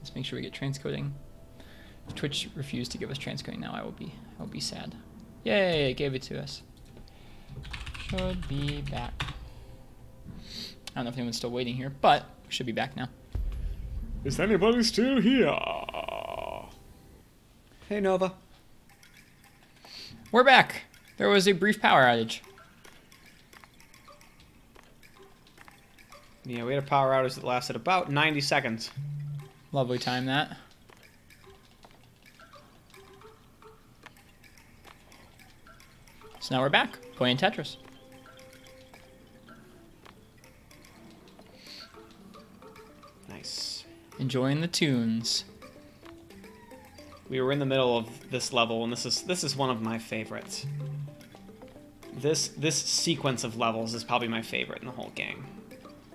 Let's make sure we get transcoding. If Twitch refused to give us transcoding now, I will be sad. Yay, it gave it to us. Should be back. I don't know if anyone's still waiting here, but we should be back now. Is anybody still here? Hey, Nova. We're back. There was a brief power outage. Yeah, we had a power outage that lasted about 90 seconds. Lovely time, that. So now we're back, playing Tetris. Nice. Enjoying the tunes. We were in the middle of this level, and this is one of my favorites. This sequence of levels is probably my favorite in the whole game.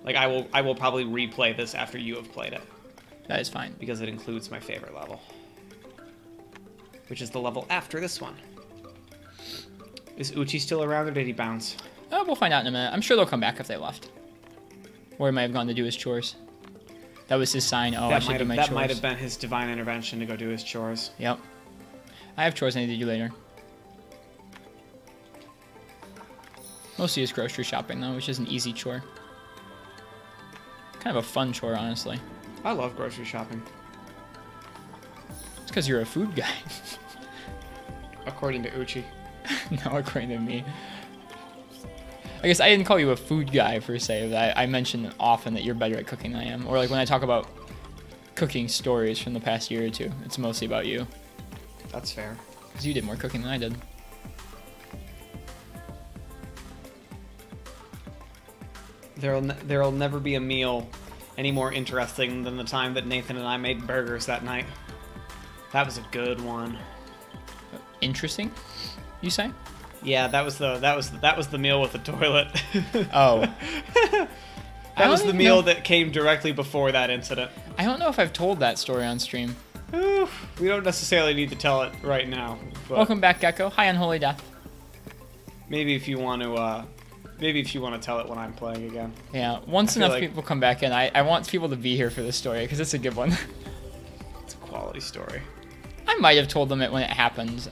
Like, I will probably replay this after you have played it. That is fine. Because it includes my favorite level. Which is the level after this one. Is Uchi still around, or did he bounce? Oh, we'll find out in a minute. I'm sure they'll come back if they left. Or he might have gone to do his chores. That was his sign. Oh, I should do my chores. That might have been his divine intervention to go do his chores. Yep. I have chores I need to do later. Mostly just grocery shopping, though, which is an easy chore. Kind of a fun chore, honestly. I love grocery shopping. It's because you're a food guy. According to Uchi. No, according to me. I guess I didn't call you a food guy, per se. But I mention often that you're better at cooking than I am. Or like when I talk about cooking stories from the past year or two, it's mostly about you. That's fair. Because you did more cooking than I did. There'll never be a meal any more interesting than the time that Nathan and I made burgers that night. That was a good one. Interesting, you say? Yeah, that was the meal with the toilet. Oh. That was the meal that came directly before that incident. I don't know if I've told that story on stream. We don't necessarily need to tell it right now. But Welcome back, Gecko. Hi, Unholy Death. Maybe if you want to, tell it when I'm playing again. Yeah, once enough people come back in, I want people to be here for this story because it's a good one. It's a quality story. I might have told them it when it happened.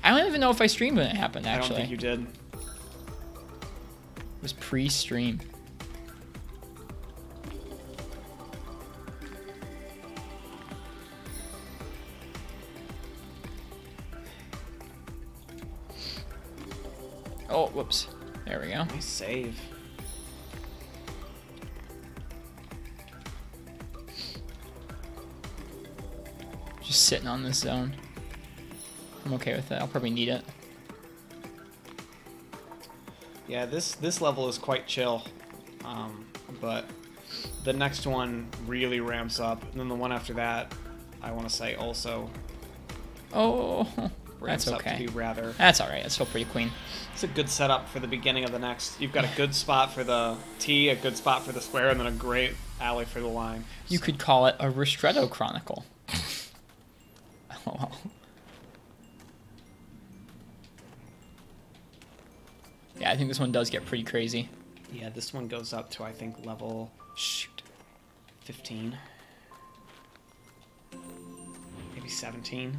I don't even know if I streamed when it happened, actually. I don't think you did. It was pre-stream. Oh, whoops. There we go. Nice save. Just sitting on this zone. I'm okay with that. I'll probably need it. Yeah, this level is quite chill, but the next one really ramps up, and then the one after that, I want to say also. Oh, ramps that's okay. Up to be rather. That's all right. It's still pretty clean. It's a good setup for the beginning of the next. You've got a good spot for the T, a good spot for the square, and then a great alley for the line. You could call it a Ristretto Chronicle. Oh, well. Yeah, I think this one does get pretty crazy. Yeah, this one goes up to, I think, level... Shoot. 15. Maybe 17.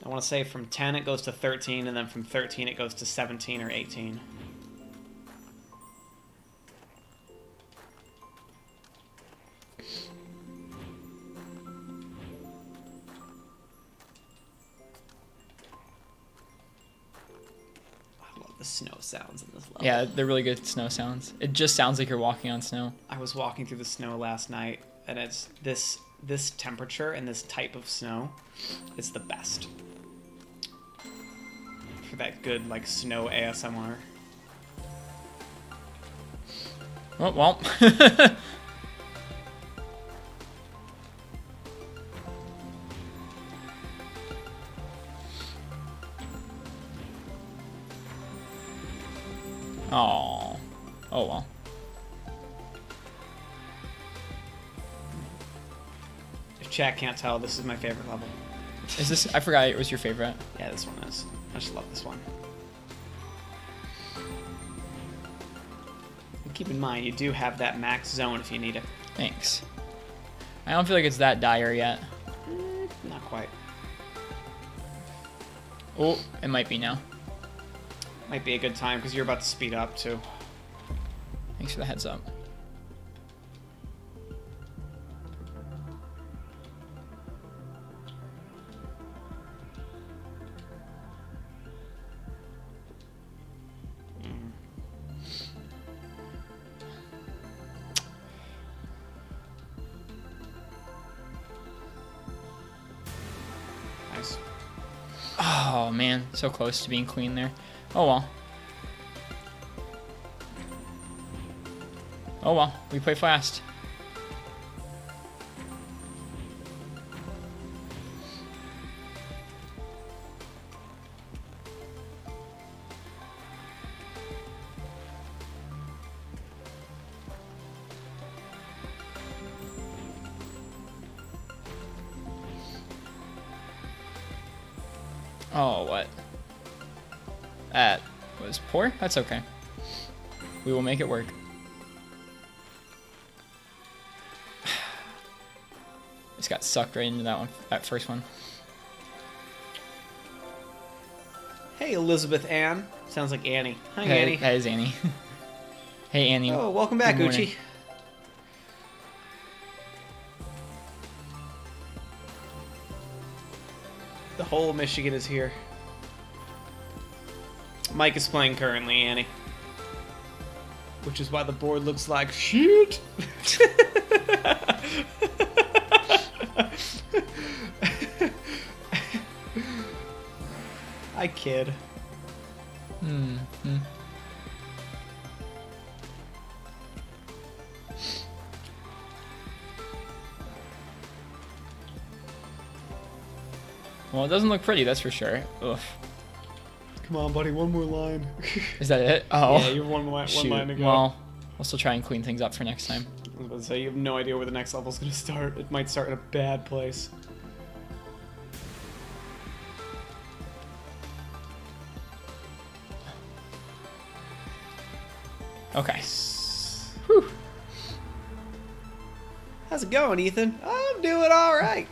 I want to say from 10 it goes to 13, and then from 13 it goes to 17 or 18. The snow sounds in this level. Yeah, they're really good snow sounds. It just sounds like you're walking on snow. I was walking through the snow last night, and it's this temperature and this type of snow is the best for that good like snow ASMR. Oh, well. Oh. Oh, well. If chat can't tell, this is my favorite level. Is this... I forgot it was your favorite. Yeah, this one is. I just love this one. And keep in mind, you do have that max zone if you need it. Thanks. I don't feel like it's that dire yet. Not quite. Oh, it might be now. Might be a good time because you're about to speed up too. Thanks for the heads up. Nice. Oh man, so close to being clean there. Oh well. Oh well, we play fast. Oh, what? That was poor? That's okay. We will make it work. Just got sucked right into that one, that first one. Hey, Elizabeth Ann. Sounds like Annie. Hi, Hey, Annie. that is Annie. Hey, Annie. Oh, welcome back, Good morning. Uchi. The whole Michigan is here. Mike is playing currently, Annie. Which is why the board looks like shit. I kid. Well, it doesn't look pretty, that's for sure. Ugh. Come on, buddy, one more line. Is that it? Oh. Yeah, you have one line to go. Well, we'll still try and clean things up for next time. I was about to say, you have no idea where the next level's gonna start. It might start in a bad place. Okay. Whew. How's it going, Ethan? I'm doing all right.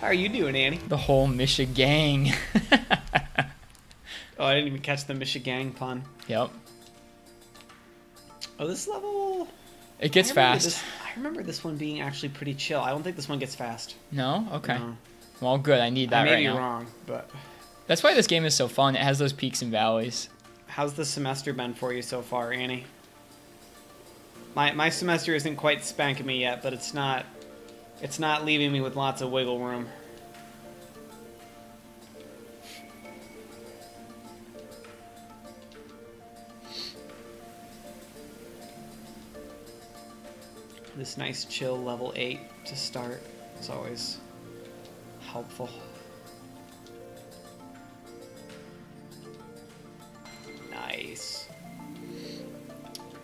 How are you doing, Annie? The whole Michigang. Oh, I didn't even catch the Michigan pun. Yep. Oh, this level... It gets fast. I remember this one being actually pretty chill. I don't think this one gets fast. No? Okay. No. Well, good. I need that I may right be now. wrong, but... That's why this game is so fun. It has those peaks and valleys. How's the semester been for you so far, Annie? My semester isn't quite spanking me yet, but it's not leaving me with lots of wiggle room. This nice chill level 8 to start is always helpful. Nice.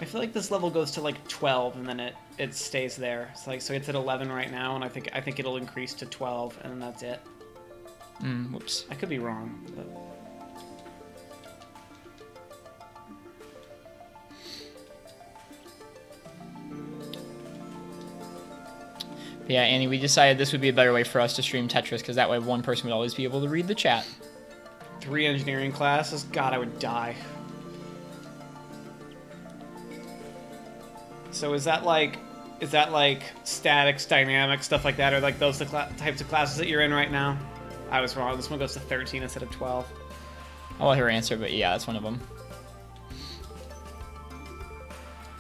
I feel like this level goes to like 12 and then it stays there. It's like, so it's at 11 right now, and I think it'll increase to 12 and then that's it. Whoops. I could be wrong, but... Yeah, Annie, we decided this would be a better way for us to stream Tetris, because that way one person would always be able to read the chat. 3 engineering classes? God, I would die. So is that like statics, dynamics, stuff like that, or like those the types of classes that you're in right now? I was wrong. This one goes to 13 instead of 12. I'll let her answer, but yeah, that's one of them.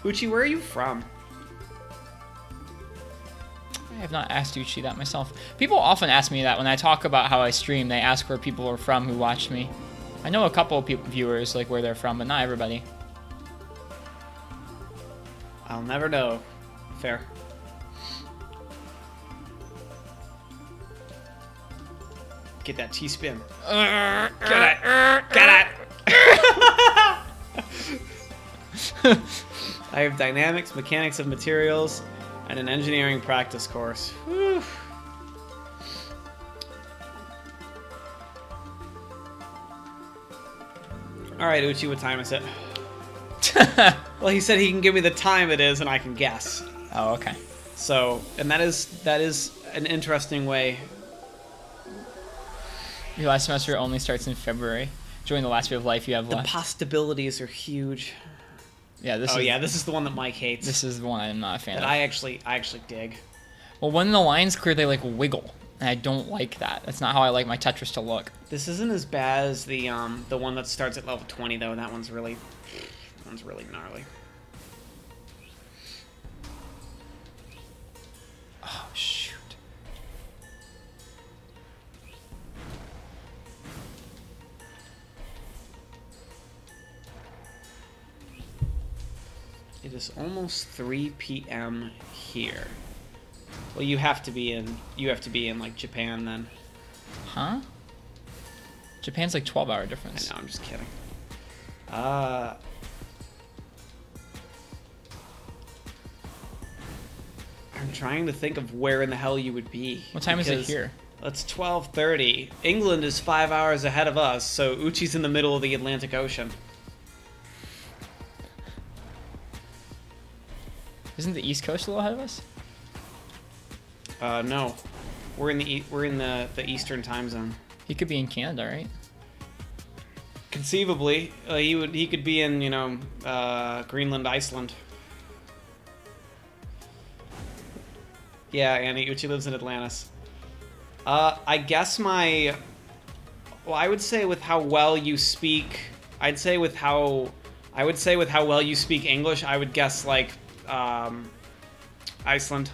Uchi, where are you from? I have not asked Uchi that myself. People often ask me that when I talk about how I stream. They ask where people are from who watch me. I know a couple of viewers, like where they're from, but not everybody. I'll never know. Fair. Get that T-spin. Get it! Get it! I have dynamics, mechanics of materials, and an engineering practice course. Whew. Alright, Uchi, what time is it? Well, he said he can give me the time it is, and I can guess. Oh, okay. So, and that is an interesting way. Your last semester only starts in February. Join the last bit of life you have The left. possibilities are huge. Yeah, this is the one that Mike hates. This is the one I'm not a fan that of. I actually dig. Well, when the lines clear, they like wiggle, and I don't like that. That's not how I like my Tetris to look. This isn't as bad as the one that starts at level 20 though. That one's really gnarly. Oh shoot. It is almost 3 p.m. here. Well, you have to be in like Japan then. Huh? Japan's like 12-hour difference. I know, I'm just kidding. I'm trying to think of where in the hell you would be. What time is it here? It's 12:30. England is 5 hours ahead of us, so Uchi's in the middle of the Atlantic Ocean. Isn't the East Coast a little ahead of us? No. We're in the Eastern time zone. He could be in Canada, right? Conceivably, he could be in, you know, Greenland, Iceland. Yeah, Annie, Uchi lives in Atlantis. I guess I would say with how well you speak, I would say with how well you speak English, I would guess like Iceland.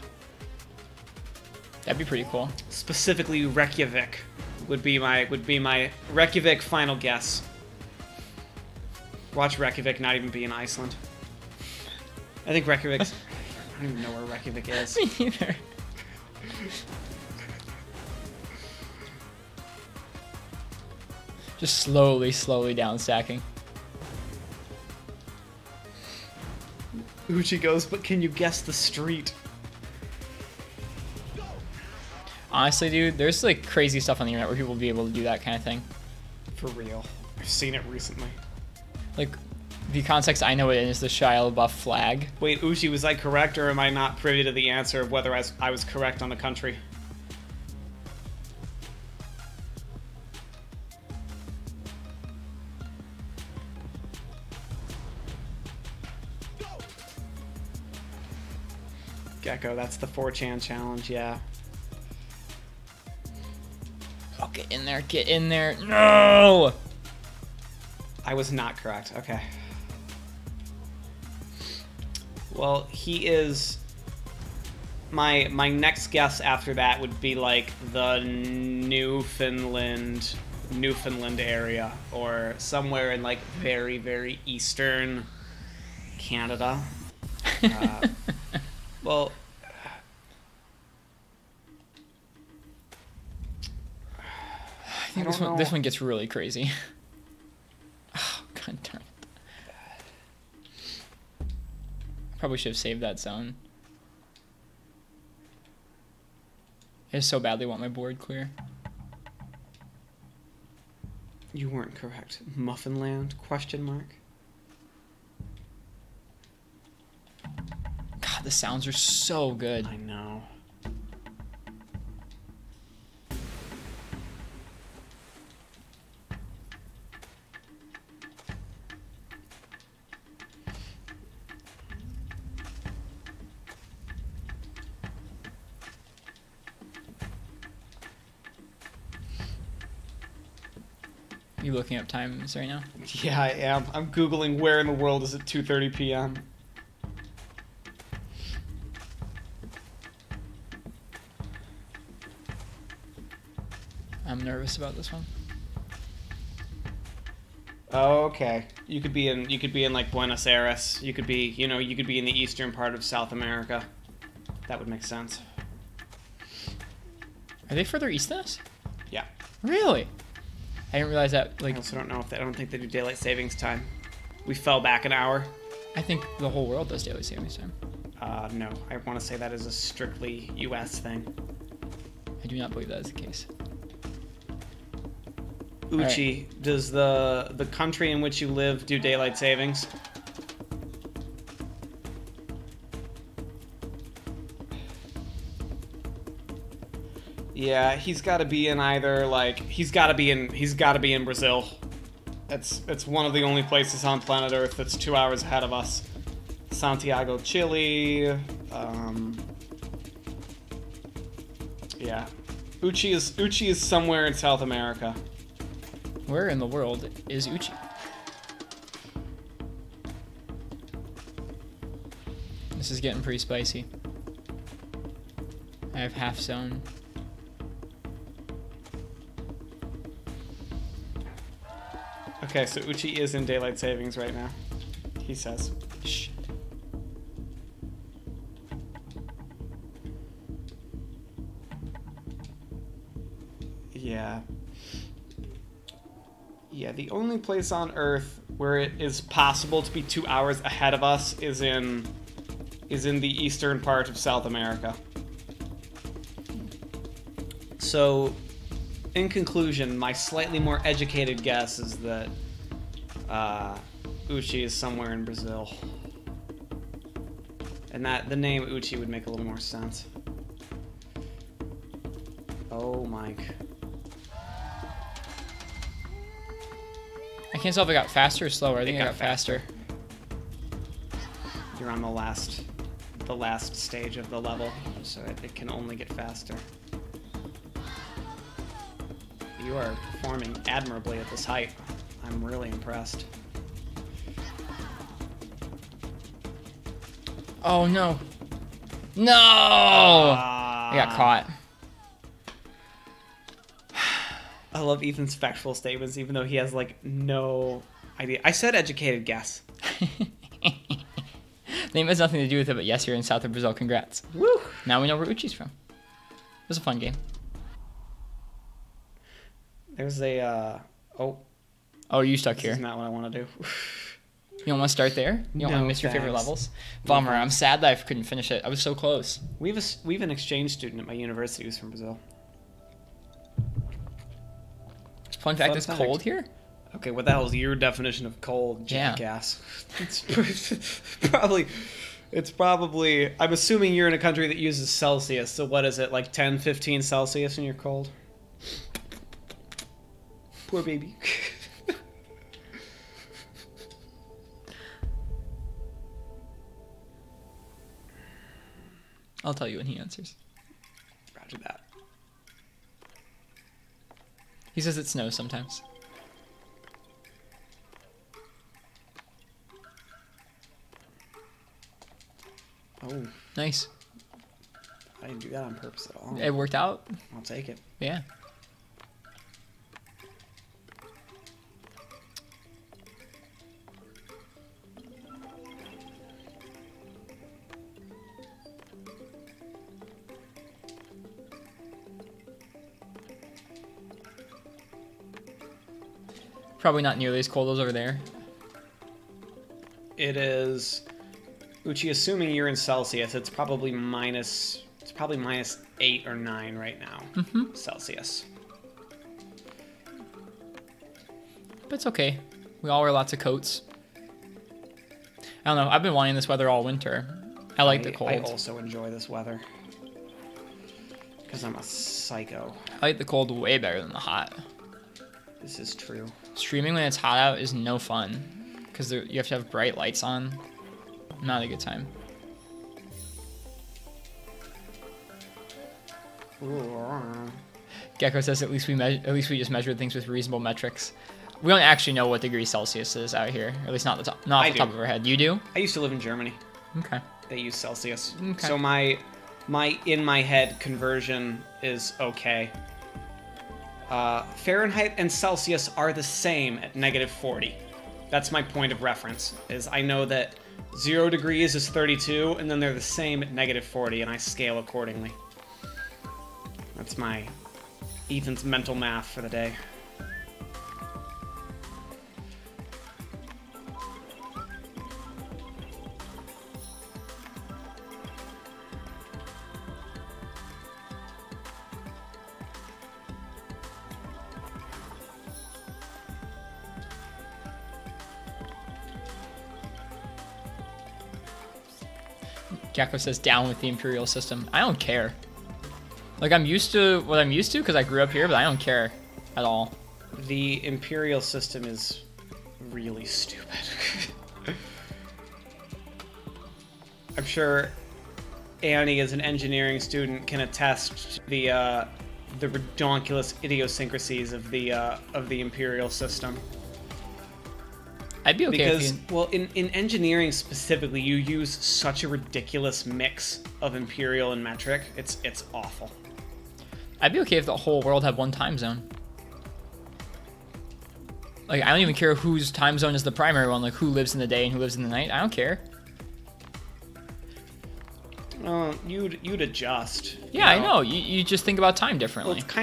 That'd be pretty cool. Specifically Reykjavik would be my Reykjavik final guess. Watch Reykjavik not even be in Iceland. I think Reykjavik's I don't even know where Reykjavik is. Me neither. Just slowly down stacking. Uchi goes, but can you guess the street? Honestly, dude, there's like crazy stuff on the internet where people will be able to do that kind of thing. For real. I've seen it recently. Like, the context I know it in is the Shia LaBeouf flag. Wait, Uchi, was I correct, or am I not privy to the answer of whether I was correct on the country? Gecko, that's the 4chan challenge, yeah. Oh, get in there, get in there. No! I was not correct, okay. Well, he is... My next guess after that would be like the Newfoundland area, or somewhere in like very, very eastern Canada. Well, I think this one gets really crazy. Oh, god darn it. Probably should have saved that zone. I just so badly want my board clear. You weren't correct. Muffinland? Question mark. God, the sounds are so good. I know. You looking up times right now? Yeah, I am. I'm Googling where in the world is it 2:30 p.m. I'm nervous about this one. Oh, okay. You could be in like Buenos Aires. You could be in the eastern part of South America. That would make sense. Are they further east than us? Yeah. Really? I didn't realize that. I Like, also don't know if I don't think they do daylight savings time. We fell back an hour. I think the whole world does daily savings time. No. I want to say that is a strictly U.S. thing. I do not believe that is the case. Uchi, does the country in which you live do daylight savings? Yeah, he's got to be in either like he's got to be in Brazil. It's one of the only places on planet Earth that's 2 hours ahead of us. Santiago, Chile. Yeah, Uchi is somewhere in South America. Where in the world is Uchi? This is getting pretty spicy. I have half zone. Okay, so Uchi is in daylight savings right now, he says. Shit. Yeah. Yeah, the only place on Earth where it is possible to be 2 hours ahead of us is in the eastern part of South America. So, in conclusion, my slightly more educated guess is that Uchi is somewhere in Brazil. And that the name Uchi would make a little more sense. Oh, Mike. I can't tell if it got faster or slower. I think it got faster. You're on the last stage of the level, so it can only get faster. You are performing admirably at this height. I'm really impressed. Oh no. No! I got caught. I love Ethan's factual statements, even though he has, like, no idea. I said educated guess. Name has nothing to do with it, but yes, you're in south of Brazil. Congrats. Woo! Now we know where Uchi's from. It was a fun game. There's a, Oh, you stuck this here. is not what I want to do. You don't want to start there? You don't want to miss your favorite levels? Bummer. I'm sad that I couldn't finish it. I was so close. We have an exchange student at my university who's from Brazil. Fun fact, it's cold here? Okay, what the hell is your definition of cold, jackass? It's probably, I'm assuming you're in a country that uses Celsius, so what is it, like 10, 15 Celsius and you're cold? Poor baby. I'll tell you when he answers. Roger that. He says it snows sometimes. Oh, Nice. I didn't do that on purpose at all. It worked out. I'll take it. Yeah. Probably not nearly as cold as over there. It is, Uchi, assuming you're in Celsius, it's probably -8 or 9 right now. Celsius. But it's okay. We all wear lots of coats. I don't know. I've been wanting this weather all winter. I like the cold. I also enjoy this weather. Because I'm a psycho. I like the cold way better than the hot. This is true. Streaming when it's hot out is no fun. Because you have to have bright lights on. Not a good time. Gecko says at least we just measured things with reasonable metrics. We don't actually know what degree Celsius is out here, or at least not off the top of our head. You do? I used to live in Germany. Okay. They use Celsius. Okay. So my in my head conversion is okay. Fahrenheit and Celsius are the same at -40. That's my point of reference. Is I know that 0 degrees is 32, and then they're the same at -40, and I scale accordingly. That's my Ethan's mental math for the day. Gecko says down with the imperial system. I don't care. Like, I'm used to what I'm used to because I grew up here, but I don't care at all. The imperial system is really stupid. I'm sure Annie, as an engineering student, can attest to the redonkulous idiosyncrasies of the imperial system. I'd be okay because, if well, in engineering specifically, you use such a ridiculous mix of imperial and metric. It's awful. I'd be okay if the whole world had one time zone. Like, I don't even care whose time zone is the primary one, like who lives in the day and who lives in the night. I don't care. You'd adjust. Yeah, I know. You just think about time differently. Well, that's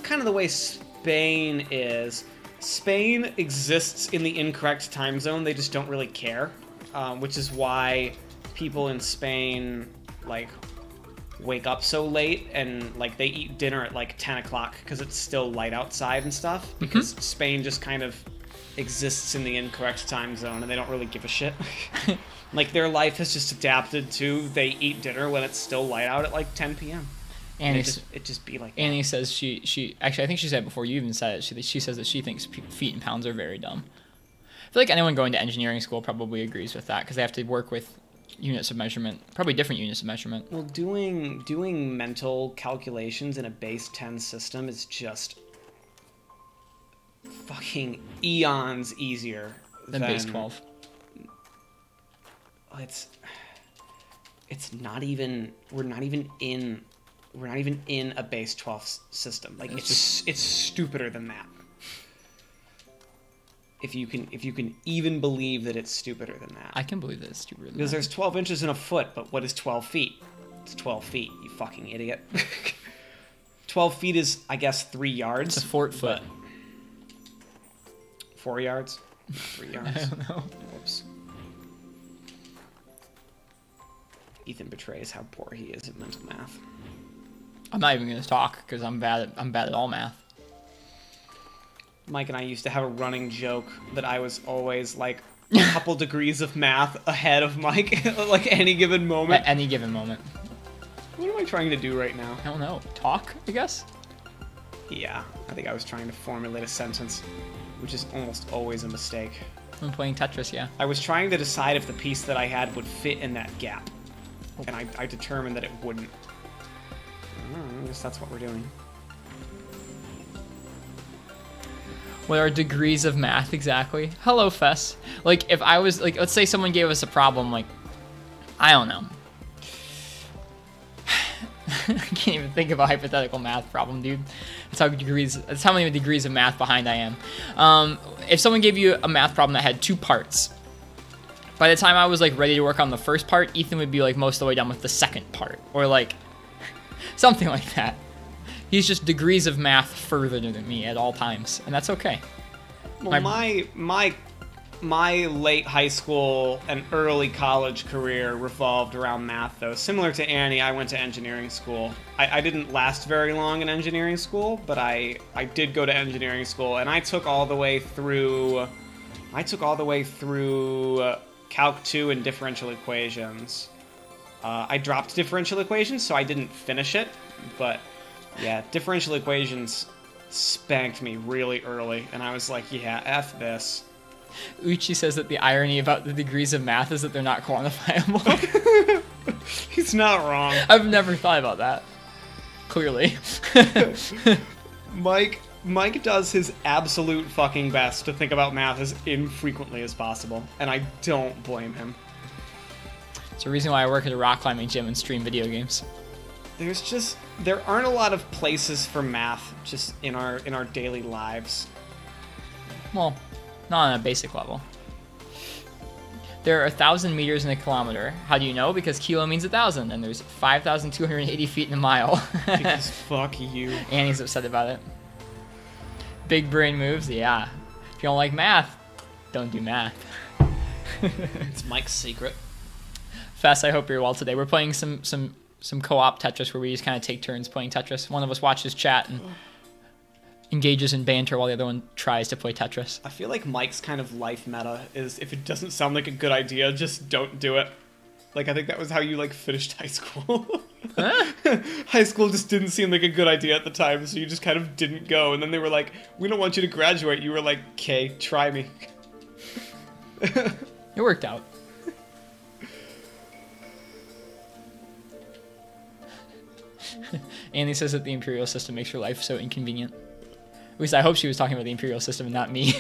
kind of the way Spain is. Spain exists in the incorrect time zone. They just don't really care, which is why people in Spain like wake up so late and like they eat dinner at like 10 o'clock because it's still light outside and stuff. Because Spain just kind of exists in the incorrect time zone and they don't really give a shit. Like their life has just adapted to they eat dinner when it's still light out at like 10 p.m. And it just be like that. Annie says she actually, I think she said it before you even said it. She says that she thinks feet and pounds are very dumb. I feel like anyone going to engineering school probably agrees with that because they have to work with units of measurement, probably different units of measurement. Well, doing mental calculations in a base 10 system is just fucking eons easier than base 12. It's not even we're not even in a base 12 system. Like it's stupider than that. If you can even believe that it's stupider than that. I can believe that it's stupider than because that. There's 12 inches in a foot, but what is 12 feet? It's 12 feet, you fucking idiot. 12 feet is, I guess, 3 yards. It's a fort foot. 4 yards? 3 yards. I don't know. Whoops. Ethan betrays how poor he is at mental math. I'm not even going to talk because I'm bad at all math. Mike and I used to have a running joke that I was always like a couple degrees of math ahead of Mike like any given moment. At any given moment. What am I trying to do right now? I don't know. Talk, I guess? Yeah, I think I was trying to formulate a sentence, which is almost always a mistake. I'm playing Tetris, yeah. I was trying to decide if the piece that I had would fit in that gap. And I determined that it wouldn't. I guess that's what we're doing. What are degrees of math exactly? Hello, Fess. Like, if I was, like, let's say someone gave us a problem, like, I don't know. I can't even think of a hypothetical math problem, dude. That's how many degrees of math behind I am. If someone gave you a math problem that had 2 parts, by the time I was, like, ready to work on the first part, Ethan would be, like, most of the way done with the second part. Or, like, something like that. He's just degrees of math further than me at all times, and that's okay. Well, my late high school and early college career revolved around math, though. Similar to Annie, I went to engineering school. I didn't last very long in engineering school, but I did go to engineering school, and I took all the way through Calc 2 and differential equations. I dropped differential equations, so I didn't finish it, but yeah, differential equations spanked me really early, and I was like, yeah, F this. Uchi says that the irony about the degrees of math is that they're not quantifiable. He's not wrong. I've never thought about that. Clearly. Mike does his absolute fucking best to think about math as infrequently as possible, and I don't blame him. It's the reason why I work at a rock climbing gym and stream video games. There aren't a lot of places for math just in our daily lives. Well, not on a basic level. There are 1,000 meters in a kilometer. How do you know? Because kilo means 1,000, and there's 5,280 feet in a mile. Because fuck you. Annie's upset about it. Big brain moves? Yeah. If you don't like math, don't do math. It's Mike's secret. Fess, I hope you're well today. We're playing some co-op Tetris where we just kind of take turns playing Tetris. One of us watches chat and engages in banter while the other one tries to play Tetris. I feel like Mike's kind of life meta is if it doesn't sound like a good idea, just don't do it. Like, I think that was how you, like, finished high school. Huh? High school just didn't seem like a good idea at the time, so you just kind of didn't go. And then they were like, we don't want you to graduate. You were like, okay, try me. It worked out. Annie says that the Imperial system makes her life so inconvenient. At least I hope she was talking about the Imperial system and not me.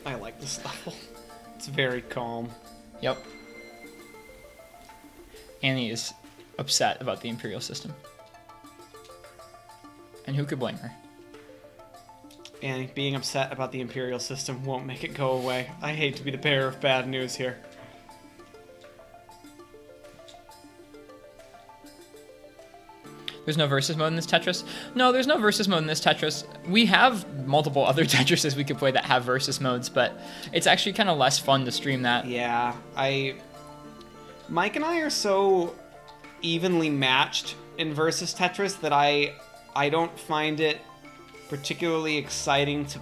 I like this level. It's very calm. Yep. Annie is upset about the Imperial system. And who could blame her? And being upset about the Imperial system won't make it go away. I hate to be the bearer of bad news here. There's no versus mode in this Tetris? No, there's no versus mode in this Tetris. We have multiple other Tetrises we could play that have versus modes, but it's actually kind of less fun to stream that. Yeah, Mike and I are so evenly matched in versus Tetris that I don't find it particularly exciting to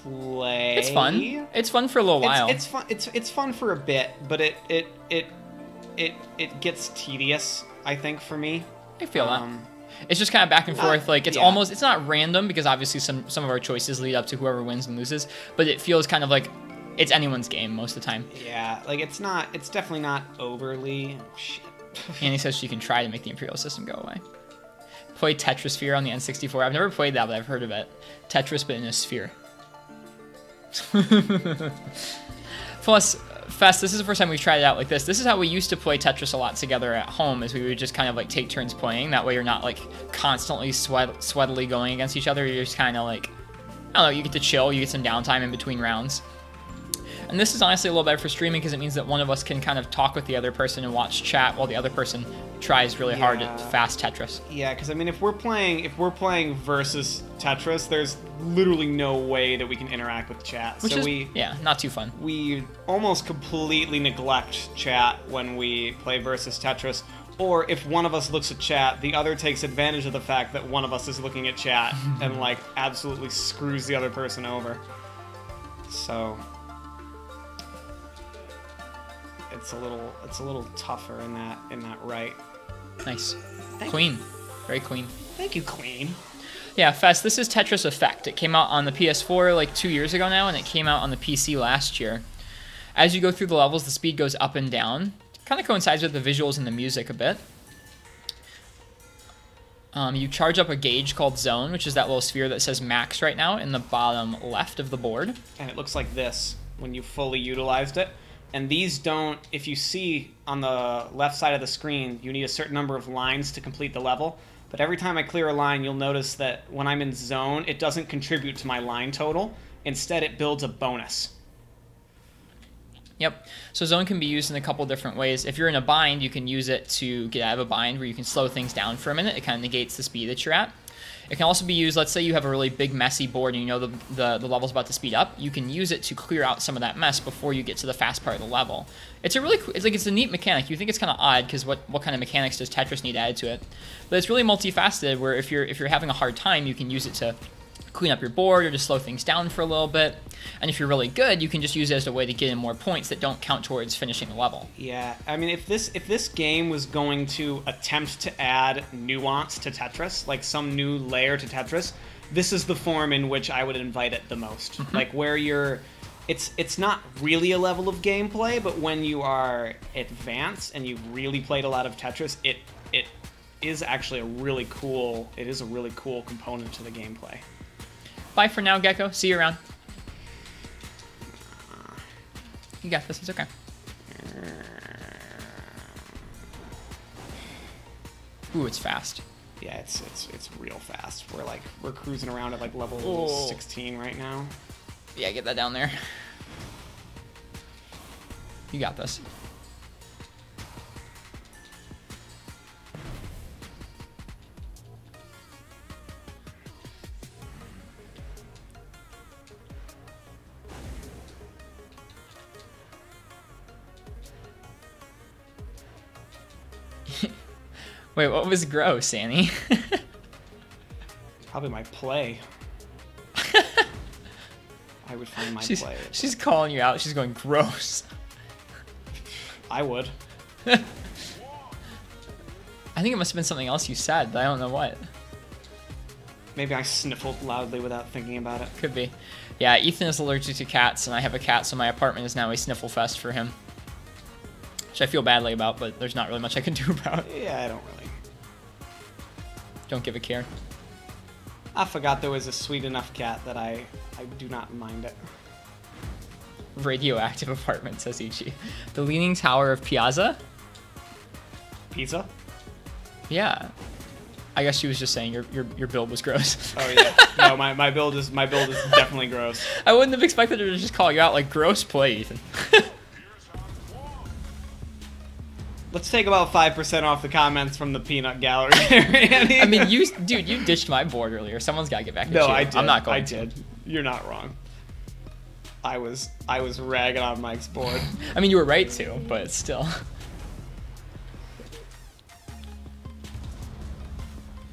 play. It's fun. It's fun for a little while. It's fun. It's fun for a bit, but it gets tedious, I think, for me. I feel that. It's just kind of back and forth. Like it's almost, it's not random because obviously some of our choices lead up to whoever wins and loses, but it feels kind of like it's anyone's game most of the time. Yeah, like it's definitely not overly shit. Annie says she can try to make the Imperial system go away. Play Tetrisphere on the N64. I've never played that, but I've heard of it. Tetris, but in a sphere. Plus, Fest, this is the first time we've tried it out like this. This is how we used to play Tetris a lot together at home, is we would just kind of like take turns playing. That way you're not like constantly sweatily going against each other. You're just kind of like, I don't know, you get to chill, you get some downtime in between rounds. And this is honestly a little better for streaming because it means that one of us can kind of talk with the other person and watch chat while the other person tries really hard at fast Tetris. Yeah, because I mean, if we're playing versus Tetris, there's literally no way that we can interact with chat. Which is, not too fun. We almost completely neglect chat when we play versus Tetris. Or if one of us looks at chat, the other takes advantage of the fact that one of us is looking at chat and like absolutely screws the other person over. So it's a little tougher in that right. Nice. Queen. Very clean. Thank you, Queen. Yeah, Fest, this is Tetris Effect. It came out on the PS4 like 2 years ago now, and it came out on the PC last year. As you go through the levels, the speed goes up and down. Kind of coincides with the visuals and the music a bit. You charge up a gauge called Zone, which is that little sphere that says max right now in the bottom left of the board. And it looks like this when you fully utilized it. And these don't, if you see on the left side of the screen, you need a certain number of lines to complete the level. But every time I clear a line, you'll notice that when I'm in zone, it doesn't contribute to my line total. Instead, it builds a bonus. Yep. So zone can be used in a couple different ways. If you're in a bind, you can use it to get out of a bind where you can slow things down for a minute. It kind of negates the speed that you're at. It can also be used, let's say you have a really big messy board and you know the level's about to speed up. You can use it to clear out some of that mess before you get to the fast part of the level. It's a neat mechanic. You think it's kind of odd because what kind of mechanics does Tetris need added to it? But it's really multifaceted where if you're having a hard time, you can use it to clean up your board or to slow things down for a little bit. And if you're really good, you can just use it as a way to get in more points that don't count towards finishing the level. Yeah, I mean, if this game was going to attempt to add nuance to Tetris, like some new layer to Tetris, this is the form in which I would invite it the most. Mm-hmm. Like where it's not really a level of gameplay, but when you are advanced and you've really played a lot of Tetris, it is actually a really cool component to the gameplay. Bye for now, Gecko. See you around. You got this. It's okay. Ooh, it's fast. Yeah, it's real fast. We're cruising around at like level 16 right now. Yeah, get that down there. You got this. Wait, what was gross, Annie? Probably my play. I would find my play. She's calling you out. She's going, gross. I would. I think it must have been something else you said, but I don't know what. Maybe I sniffled loudly without thinking about it. Could be. Yeah, Ethan is allergic to cats, and I have a cat, so my apartment is now a sniffle fest for him. Which I feel badly about, but there's not really much I can do about. Yeah, I don't really. Don't give a care. I forgot there was a sweet enough cat that I do not mind it. Radioactive apartment, says Ichi. The Leaning Tower of Piazza? Pizza? Yeah. I guess she was just saying your build was gross. Oh yeah. No, my build is definitely gross. I wouldn't have expected her to just call you out like gross play, Ethan. Let's take about 5% off the comments from the peanut gallery. Andy. I mean, you ditched my board earlier. Someone's got to get back at you. No, I did. I'm not going I did. You're not wrong. I was ragging on Mike's board. I mean, you were right to, but still.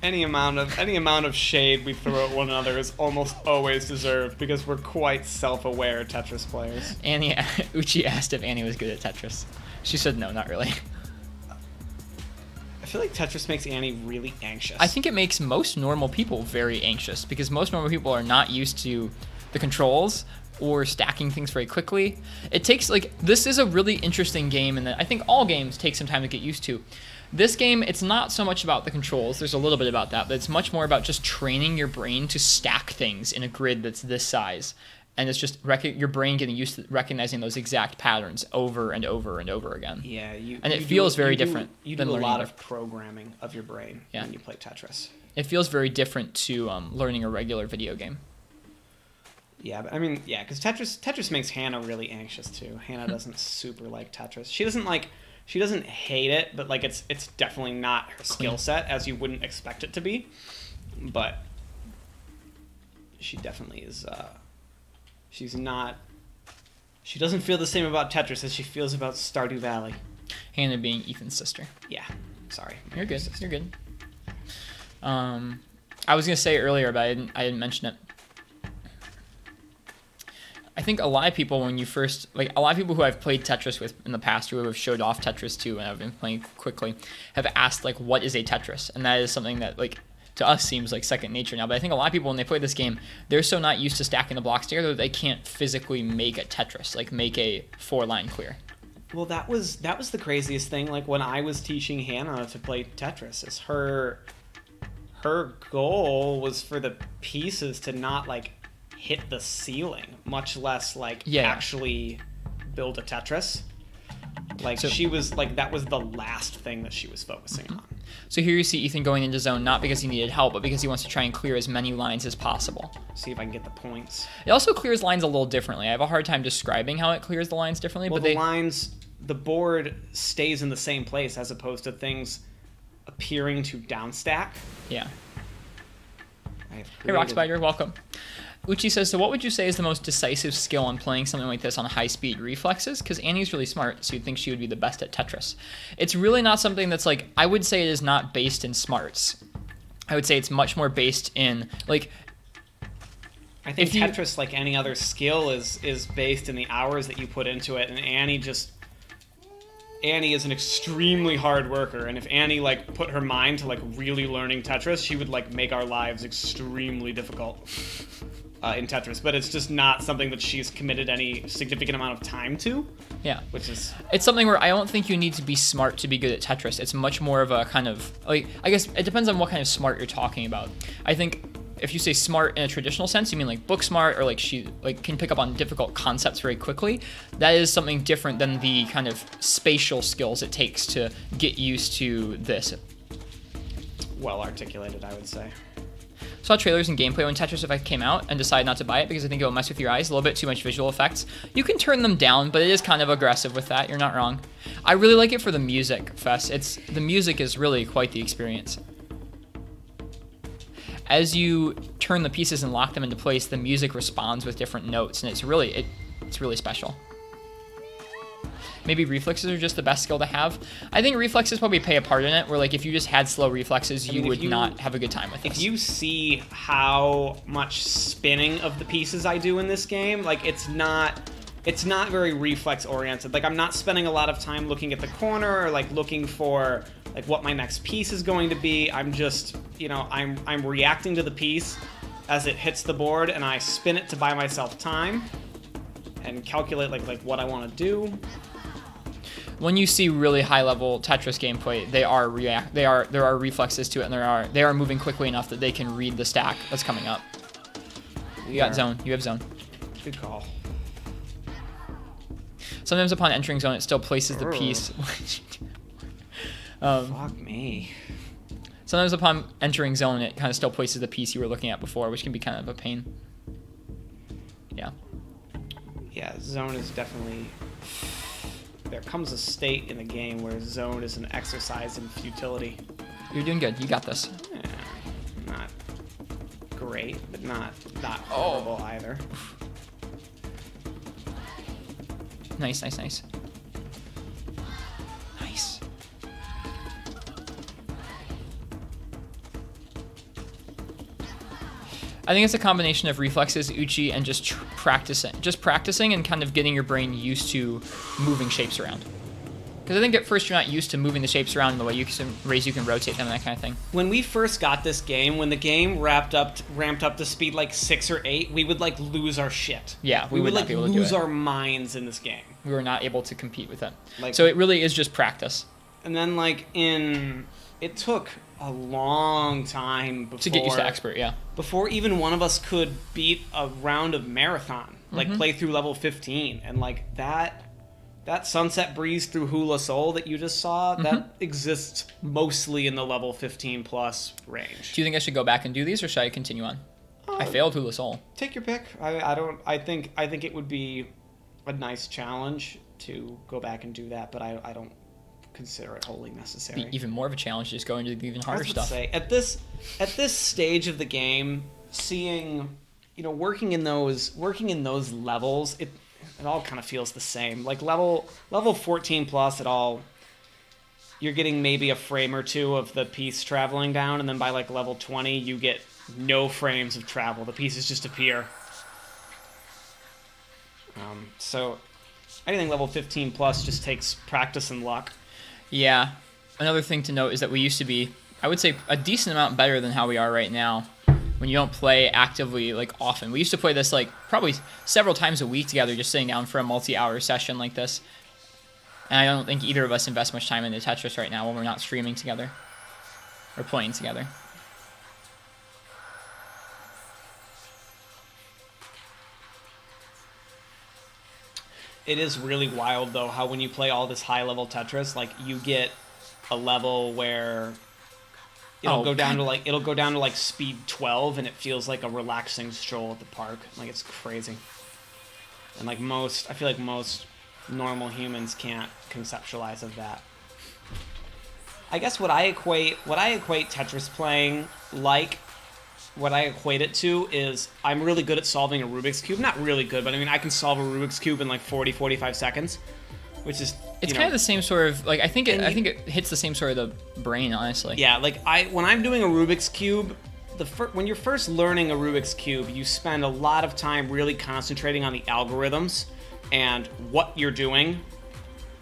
Any amount of shade we throw at one another is almost always deserved because we're quite self-aware Tetris players. Uchi asked if Annie was good at Tetris. She said no, not really. I feel like Tetris makes Annie really anxious. I think it makes most normal people very anxious because most normal people are not used to the controls or stacking things very quickly. It takes, like, this is a really interesting game, and I think all games take some time to get used to. This game, it's not so much about the controls. There's a little bit about that, but it's much more about just training your brain to stack things in a grid that's this size. And it's just your brain getting used to recognizing those exact patterns over and over and over again. Yeah, it feels very different. You do a lot of programming of your brain when you play Tetris. It feels very different to learning a regular video game. Yeah, but I mean, yeah, because Tetris makes Hannah really anxious too. Hannah doesn't super like Tetris. She doesn't hate it, but like it's definitely not her skill set as you wouldn't expect it to be. But she definitely is. She doesn't feel the same about Tetris as she feels about Stardew Valley. Hannah being Ethan's sister. Yeah, sorry. You're good. You're good. I was gonna say earlier, but I didn't mention it. I think a lot of people, when you first, like, a lot of people who I've played Tetris with in the past, who have showed off Tetris 2 and I've been playing quickly, have asked, like, what is a Tetris? And that is something that, like, to us seems like second nature now. But I think a lot of people, when they play this game, they're so not used to stacking the blocks together that they can't physically make a Tetris, like make a 4-line clear. Well, that was the craziest thing. Like, when I was teaching Hannah to play Tetris, is her goal was for the pieces to not, like, hit the ceiling, much less like actually build a Tetris. Like, so, she was like, that was the last thing that she was focusing on. So here you see Ethan going into zone not because he needed help, but because he wants to try and clear as many lines as possible. See if I can get the points. It also clears lines a little differently. I have a hard time describing how it clears the lines differently. Well, but the board stays in the same place as opposed to things appearing to downstack. Yeah. Hey, Rock Spider, welcome. Uchi says, so what would you say is the most decisive skill in playing something like this on high-speed reflexes? Because Annie's really smart, so you'd think she would be the best at Tetris. It's really not something that's like, I would say it is not based in smarts. I would say it's much more based in, like... I think Tetris, like any other skill, is based in the hours that you put into it, and Annie is an extremely hard worker, and if Annie, like, put her mind to, like, really learning Tetris, she would, like, make our lives extremely difficult. In Tetris, but it's just not something that she's committed any significant amount of time to. Yeah. Which is... It's something where I don't think you need to be smart to be good at Tetris. It's much more of a kind of... like, I guess it depends on what kind of smart you're talking about. I think if you say smart in a traditional sense, you mean like book smart, or like she can pick up on difficult concepts very quickly. That is something different than the kind of spatial skills it takes to get used to this. Well articulated, I would say. Saw trailers and gameplay when Tetris Effect came out and decided not to buy it because I think it will mess with your eyes. A little bit too much visual effects. You can turn them down, but it is kind of aggressive with that. You're not wrong. I really like it for the music, Fess. The music is really quite the experience. As you turn the pieces and lock them into place, the music responds with different notes, and it's really special. maybe reflexes are just the best skill to have. I think reflexes probably play a part in it, where like if you just had slow reflexes, you would not have a good time with this. If you see how much spinning of the pieces I do in this game, like it's not very reflex oriented. Like I'm not spending a lot of time looking at the corner or like looking for like what my next piece is going to be. I'm just, you know, I'm reacting to the piece as it hits the board, and I spin it to buy myself time and calculate like what I want to do. When you see really high level Tetris gameplay, there are reflexes to it, and they are moving quickly enough that they can read the stack that's coming up. You got zone. You have zone. Good call. Sometimes upon entering zone, it still places the piece. Fuck me. Sometimes upon entering zone, it kind of still places the piece you were looking at before, which can be kind of a pain. Yeah. Yeah, zone is definitely... There comes a state in the game where zone is an exercise in futility. You're doing good. You got this. Yeah, not great, but not horrible either. Nice, nice, nice. Nice. I think it's a combination of reflexes, Uchi, and just practicing and kind of getting your brain used to moving shapes around. Because I think at first you're not used to moving the shapes around in the way you can rotate them and that kind of thing. When we first got this game, when the game ramped up to speed like 6 or 8, we would like lose our shit. Yeah, we would like not be able to do lose it. our minds in this game. We were not able to compete with it. Like, so it really is just practice. And then like it took a long time before, to get used to expert, yeah. Before even one of us could beat a round of marathon, like play through level 15, and like that sunset breeze through Hula Soul that you just saw, that exists mostly in the level 15 plus range. Do you think I should go back and do these, or should I continue on? I failed Hula Soul. Take your pick. I think it would be a nice challenge to go back and do that, but I don't consider it wholly necessary. Be even more of a challenge to just go into the even harder stuff. Say, at this stage of the game, seeing, you know, working in those levels, it all kind of feels the same. Like level 14 plus, you're getting maybe a frame or two of the piece traveling down, and then by like level 20 you get no frames of travel. The pieces just appear. So anything level 15 plus just takes practice and luck. Yeah. Another thing to note is that we used to be, I would say, a decent amount better than how we are right now when you don't play actively, like, often. We used to play this, like, probably several times a week together, just sitting down for a multi-hour session like this. And I don't think either of us invest much time into Tetris right now when we're not streaming together or playing together. It is really wild, though, how when you play all this high-level Tetris, like, you get a level where it'll go down to like speed 12, and it feels like a relaxing stroll at the park. Like, it's crazy. And like I feel like most normal humans can't conceptualize of that. I guess what I equate Tetris playing like, what I equate it to is I'm really good at solving a Rubik's Cube. Not really good, but I mean, I can solve a Rubik's Cube in like 45 seconds, which is, it's kind of the same sort of, like, I think it hits the same sort of the brain, honestly. Yeah, like when I'm doing a Rubik's Cube, when you're first learning a Rubik's Cube, you spend a lot of time really concentrating on the algorithms and what you're doing.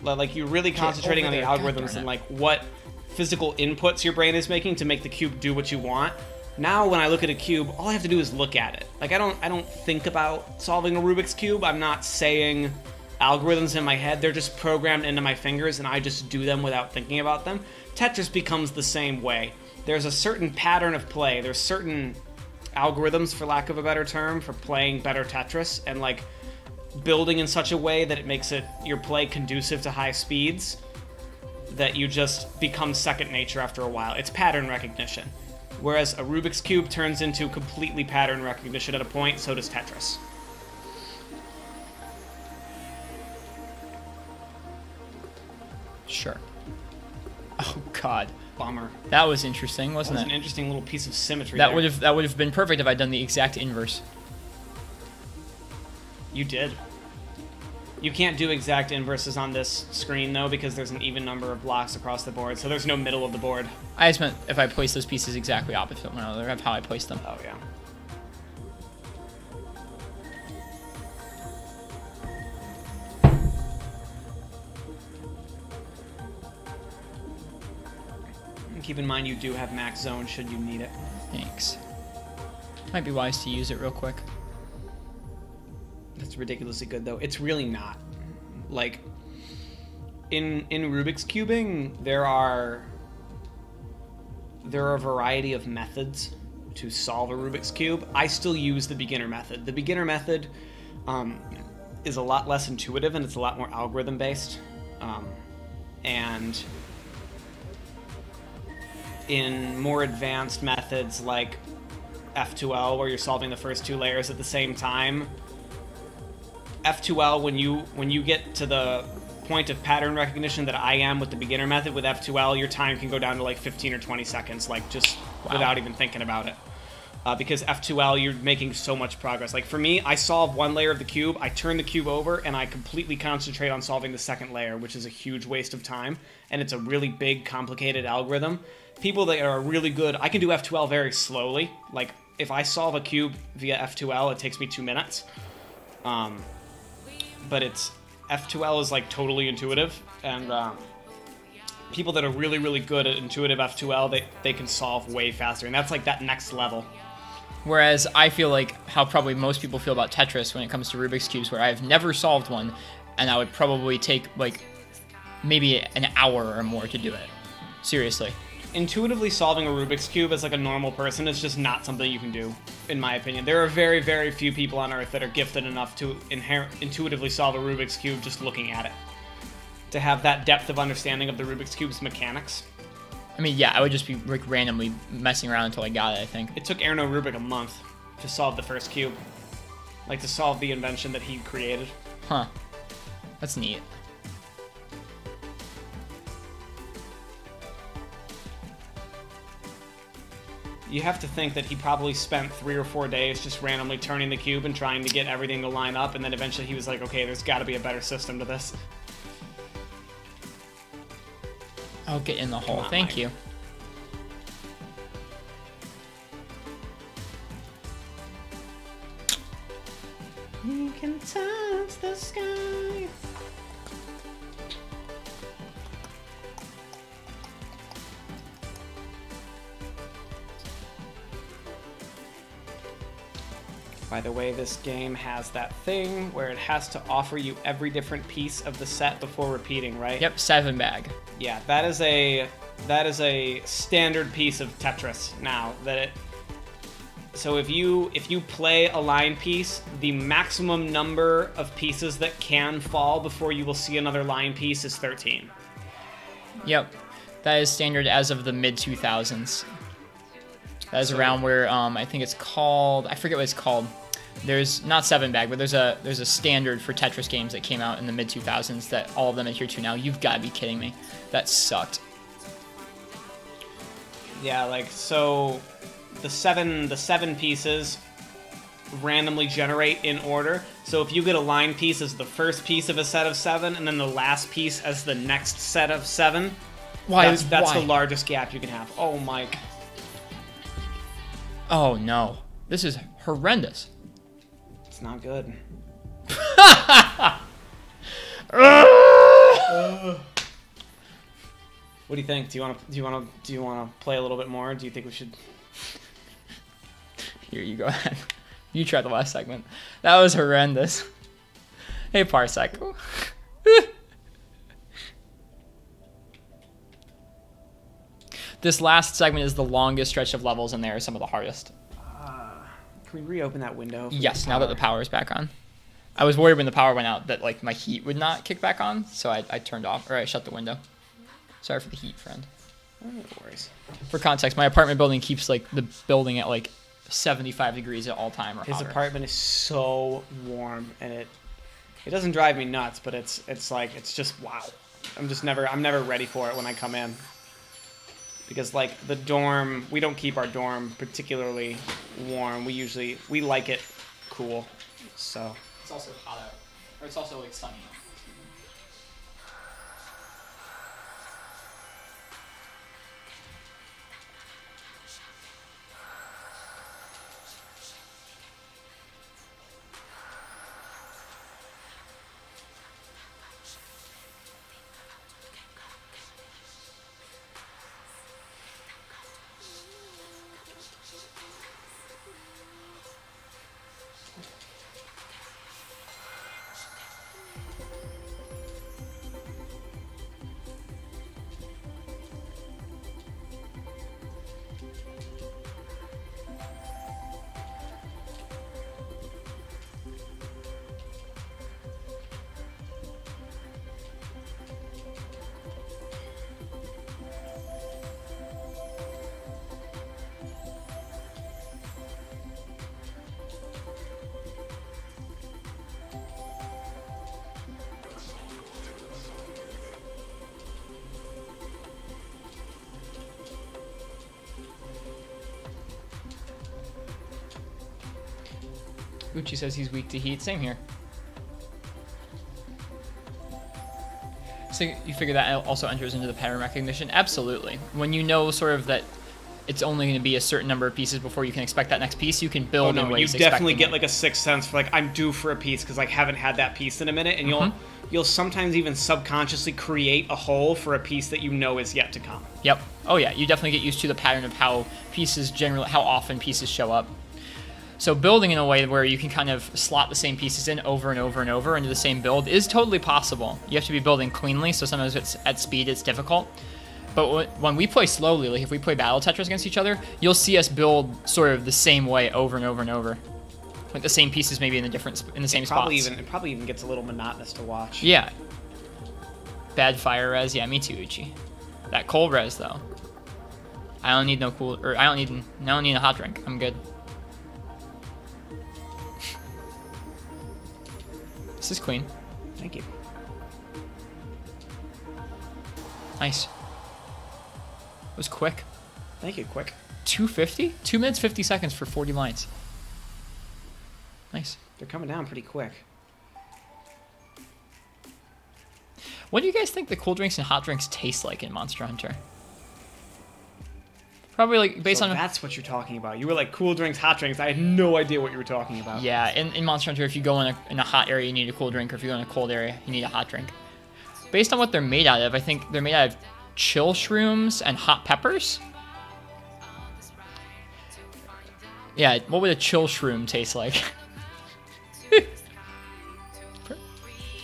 Like, you're really concentrating on the algorithms and like what physical inputs your brain is making to make the cube do what you want. Now, when I look at a cube, all I have to do is look at it. Like, I don't think about solving a Rubik's Cube. I'm not saying algorithms in my head. They're just programmed into my fingers, and I just do them without thinking about them. Tetris becomes the same way. There's a certain pattern of play. There's certain algorithms, for lack of a better term, for playing better Tetris, and like building in such a way that it makes your play conducive to high speeds, that you just become second nature after a while. It's pattern recognition. Whereas a Rubik's Cube turns into completely pattern recognition at a point, so does Tetris. Sure. Oh, God. Bummer. That was interesting, wasn't it? That was an interesting little piece of symmetry that there. That would have been perfect if I'd done the exact inverse. You did. You can't do exact inverses on this screen, though, because there's an even number of blocks across the board, so there's no middle of the board. I just meant if I place those pieces exactly opposite one another, of how I place them. Oh, yeah. And keep in mind you do have max zone should you need it. Thanks. Might be wise to use it real quick. That's ridiculously good, though. It's really not. Like, in Rubik's Cubing, there are a variety of methods to solve a Rubik's Cube. I still use the beginner method. The beginner method is a lot less intuitive, and it's a lot more algorithm-based. And in more advanced methods like F2L, where you're solving the first two layers at the same time, F2L, when you get to the point of pattern recognition that I am with the beginner method with F2L, your time can go down to like 15 or 20 seconds, like just without even thinking about it. Because F2L, you're making so much progress. Like for me, I solve one layer of the cube, I turn the cube over, and I completely concentrate on solving the second layer, which is a huge waste of time, and it's a really big, complicated algorithm. People that are really good, I can do F2L very slowly. Like if I solve a cube via F2L, it takes me 2 minutes. But it's F2L is like totally intuitive, and people that are really, really good at intuitive F2L, they can solve way faster, and that's like that next level. Whereas I feel like how probably most people feel about Tetris when it comes to Rubik's Cubes, where I've never solved one, and I would probably take like maybe an hour or more to do it. Seriously. Intuitively solving a Rubik's Cube as like a normal person is just not something you can do, in my opinion. There are very, very few people on Earth that are gifted enough to intuitively solve a Rubik's Cube just looking at it. To have that depth of understanding of the Rubik's Cube's mechanics. I mean, yeah, I would just be like randomly messing around until I got it, I think. It took Erno Rubik a month to solve the first cube. Like, to solve the invention that he created. Huh. That's neat. You have to think that he probably spent 3 or 4 days just randomly turning the cube and trying to get everything to line up, and then eventually he was like, okay, there's got to be a better system to this. I'll get in the hole. Thank you. We can touch the sky. By the way, this game has that thing where it has to offer you every different piece of the set before repeating, right? Yep, 7 bag. Yeah, that is a standard piece of Tetris now. So if you play a line piece, the maximum number of pieces that can fall before you will see another line piece is 13. Yep, that is standard as of the mid-2000s. That is around where I think it's called. I forget what it's called. There's not 7 bag, but there's a standard for Tetris games that came out in the mid 2000s that all of them adhere to now. You've got to be kidding me. That sucked. Yeah, like so, the seven pieces randomly generate in order. So if you get a line piece as the first piece of a set of 7, and then the last piece as the next set of 7, that's the largest gap you can have. Oh my. Oh no, this is horrendous. It's not good. What do you think? Do you want to play a little bit more? Do you think we should? Here, you go ahead. You try the last segment. That was horrendous. Hey, Parsec. This last segment is the longest stretch of levels, and they are some of the hardest. Can we reopen that window? Yes, now that the power is back on. I was worried when the power went out that like my heat would not kick back on, so I turned off, or I shut the window. Sorry for the heat, friend. Oh, no worries. For context, my apartment building keeps like the building at like 75 degrees at all time or His hotter. apartment is so warm, and it doesn't drive me nuts, but it's just wow. I'm never ready for it when I come in. Because like the dorm, we don't keep our dorm particularly warm. We like it cool. So It's also hot out. Or it's also like sunny. Uchi says he's weak to heat. Same here. So you figure that also enters into the pattern recognition? Absolutely. When you know sort of that it's only going to be a certain number of pieces before you can expect that next piece, you can build in ways. You definitely get like a sixth sense for like, I'm due for a piece because I haven't had that piece in a minute, and you'll sometimes even subconsciously create a hole for a piece that you know is yet to come. Yep. Oh yeah, you definitely get used to the pattern of how pieces generally, how often pieces show up. So building in a way where you can kind of slot the same pieces in over and over and over into the same build is totally possible. You have to be building cleanly, so sometimes it's at speed it's difficult. But when we play slowly, like if we play Battle Tetris against each other, you'll see us build sort of the same way over and over and over. Like the same pieces maybe in the same spots. It probably even gets a little monotonous to watch. Yeah. Bad fire res, yeah, me too, Uchi. That cold res though. I don't need no cool, or I don't need a hot drink. I'm good. This is clean. Thank you. Nice. It was quick. Thank you, quick. 250? 2 minutes 50 seconds for 40 lines. Nice. They're coming down pretty quick. What do you guys think the cool drinks and hot drinks taste like in Monster Hunter? Probably like based on... That's what you're talking about. You were like, cool drinks, hot drinks. I had no idea what you were talking about. Yeah, in Monster Hunter, if you go in a hot area, you need a cool drink, or if you go in a cold area, you need a hot drink. Based on what they're made out of, I think they're made out of chill shrooms and hot peppers. Yeah, what would a chill shroom taste like?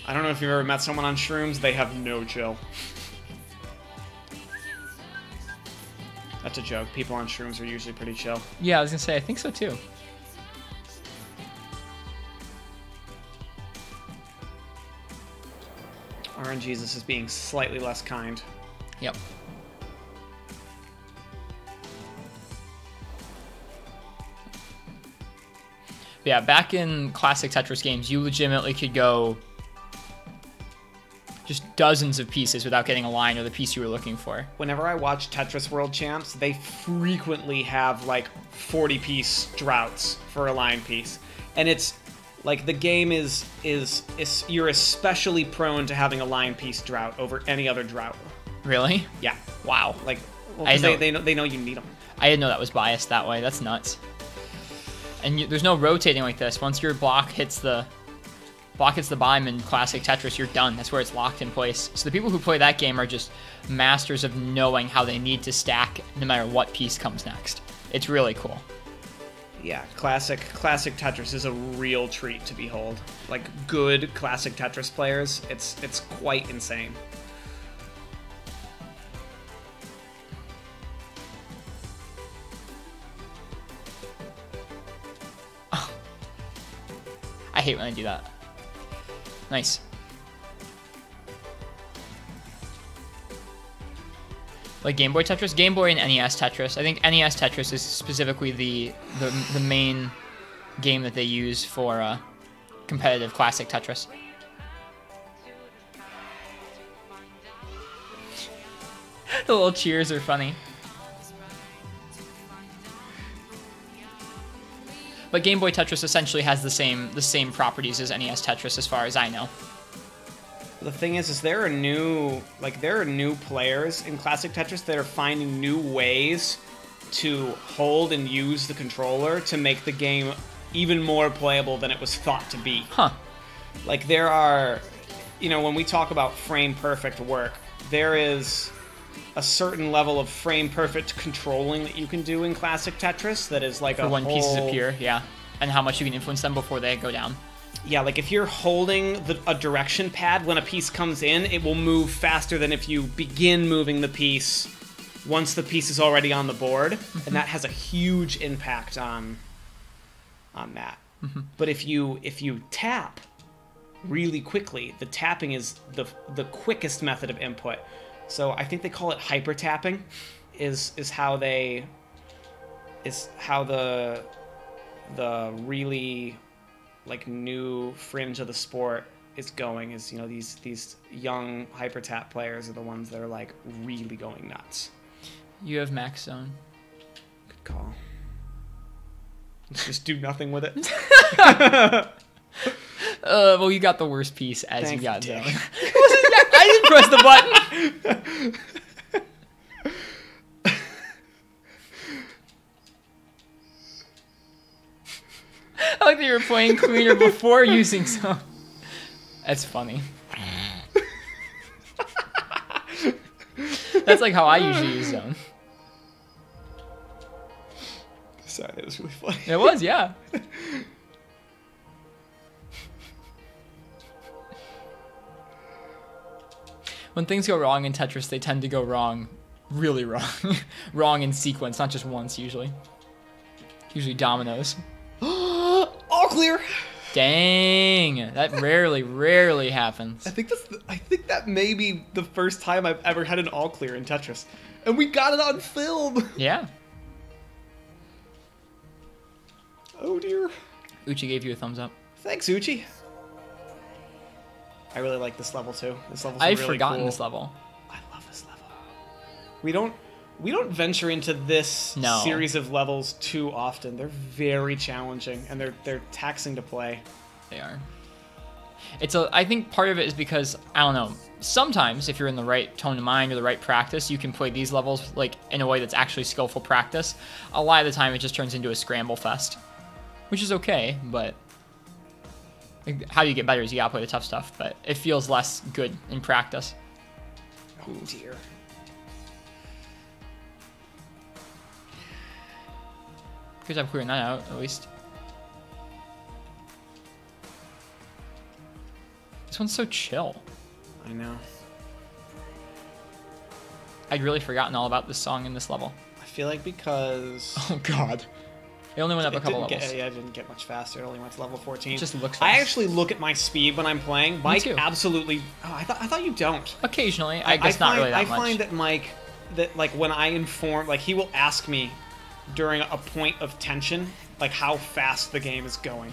I don't know if you've ever met someone on shrooms. They have no chill. That's a joke. People on shrooms are usually pretty chill. Yeah, I was gonna say, I think so too. RNGesus is being slightly less kind. Yep. Yeah, back in classic Tetris games, you legitimately could go just dozens of pieces without getting a line or the piece you were looking for. Whenever I watch Tetris World Champs, they frequently have like 40-piece droughts for a line piece. And it's like the game is you're especially prone to having a line piece drought over any other drought. Really? Yeah. Wow. Like, well, they know you need them. I didn't know that was biased that way. That's nuts. And there's no rotating like this. Once your block hits the bottom in classic Tetris, you're done. That's where it's locked in place. So the people who play that game are just masters of knowing how they need to stack no matter what piece comes next. It's really cool. Yeah, classic Tetris is a real treat to behold. Like good classic Tetris players, it's quite insane. Oh. I hate when I do that. Nice. Like Game Boy Tetris? Game Boy and NES Tetris. I think NES Tetris is specifically the main game that they use for competitive classic Tetris. The little cheers are funny. But Game Boy Tetris essentially has the same properties as NES Tetris, as far as I know. The thing is there are new players in classic Tetris that are finding new ways to hold and use the controller to make the game even more playable than it was thought to be. Huh. Like, there are, when we talk about frame perfect work, there is a certain level of frame perfect controlling that you can do in classic Tetris that is like for when pieces appear, yeah, and how much you can influence them before they go down. Yeah, like if you're holding a direction pad when a piece comes in, it will move faster than if you begin moving the piece once the piece is already on the board, and that has a huge impact on that. But if you tap really quickly, the tapping is the quickest method of input. So I think they call it hyper tapping, is how the really like new fringe of the sport is going. Is these young hyper tap players are the ones that are like really going nuts. You have Max Zone. Good call. Let's just do nothing with it. Well, you got the worst piece as Thanks, you got Dick. Zone. I didn't press the button. I like that you were playing cleaner before using Zone. That's funny. That's like how I usually use Zone. Sorry, that was really funny. It was, yeah. When things go wrong in Tetris, they tend to go wrong, really wrong. Wrong in sequence, not just once, usually. Usually dominoes. All clear. Dang, that rarely happens. I think that may be the first time I've ever had an all clear in Tetris, and we got it on film. Yeah. Oh dear. Uchi gave you a thumbs up. Thanks, Uchi. I really like this level too. This level's I've really forgotten cool. this level. I love this level. We don't venture into this No. series of levels too often. They're very challenging and they're taxing to play. They are. I think part of it is because, I don't know, sometimes if you're in the right tone of mind or the right practice, you can play these levels like in a way that's actually skillful practice. A lot of the time it just turns into a scramble fest, which is okay, but like, how you get better is you gotta play the tough stuff, but it feels less good in practice. Oh dear. Good job clearing that out, at least. This one's so chill. I know. I'd really forgotten all about this song in this level. I feel like because Oh god. It only went up a couple levels. it didn't get much faster. It only went to level 14. It just looks I fast. actually look at my speed when I'm playing. Mike too. absolutely. Oh, I thought you don't. Occasionally, I guess not really that much. I find that Mike, like when I inform, like he will ask me during a point of tension, like how fast the game is going.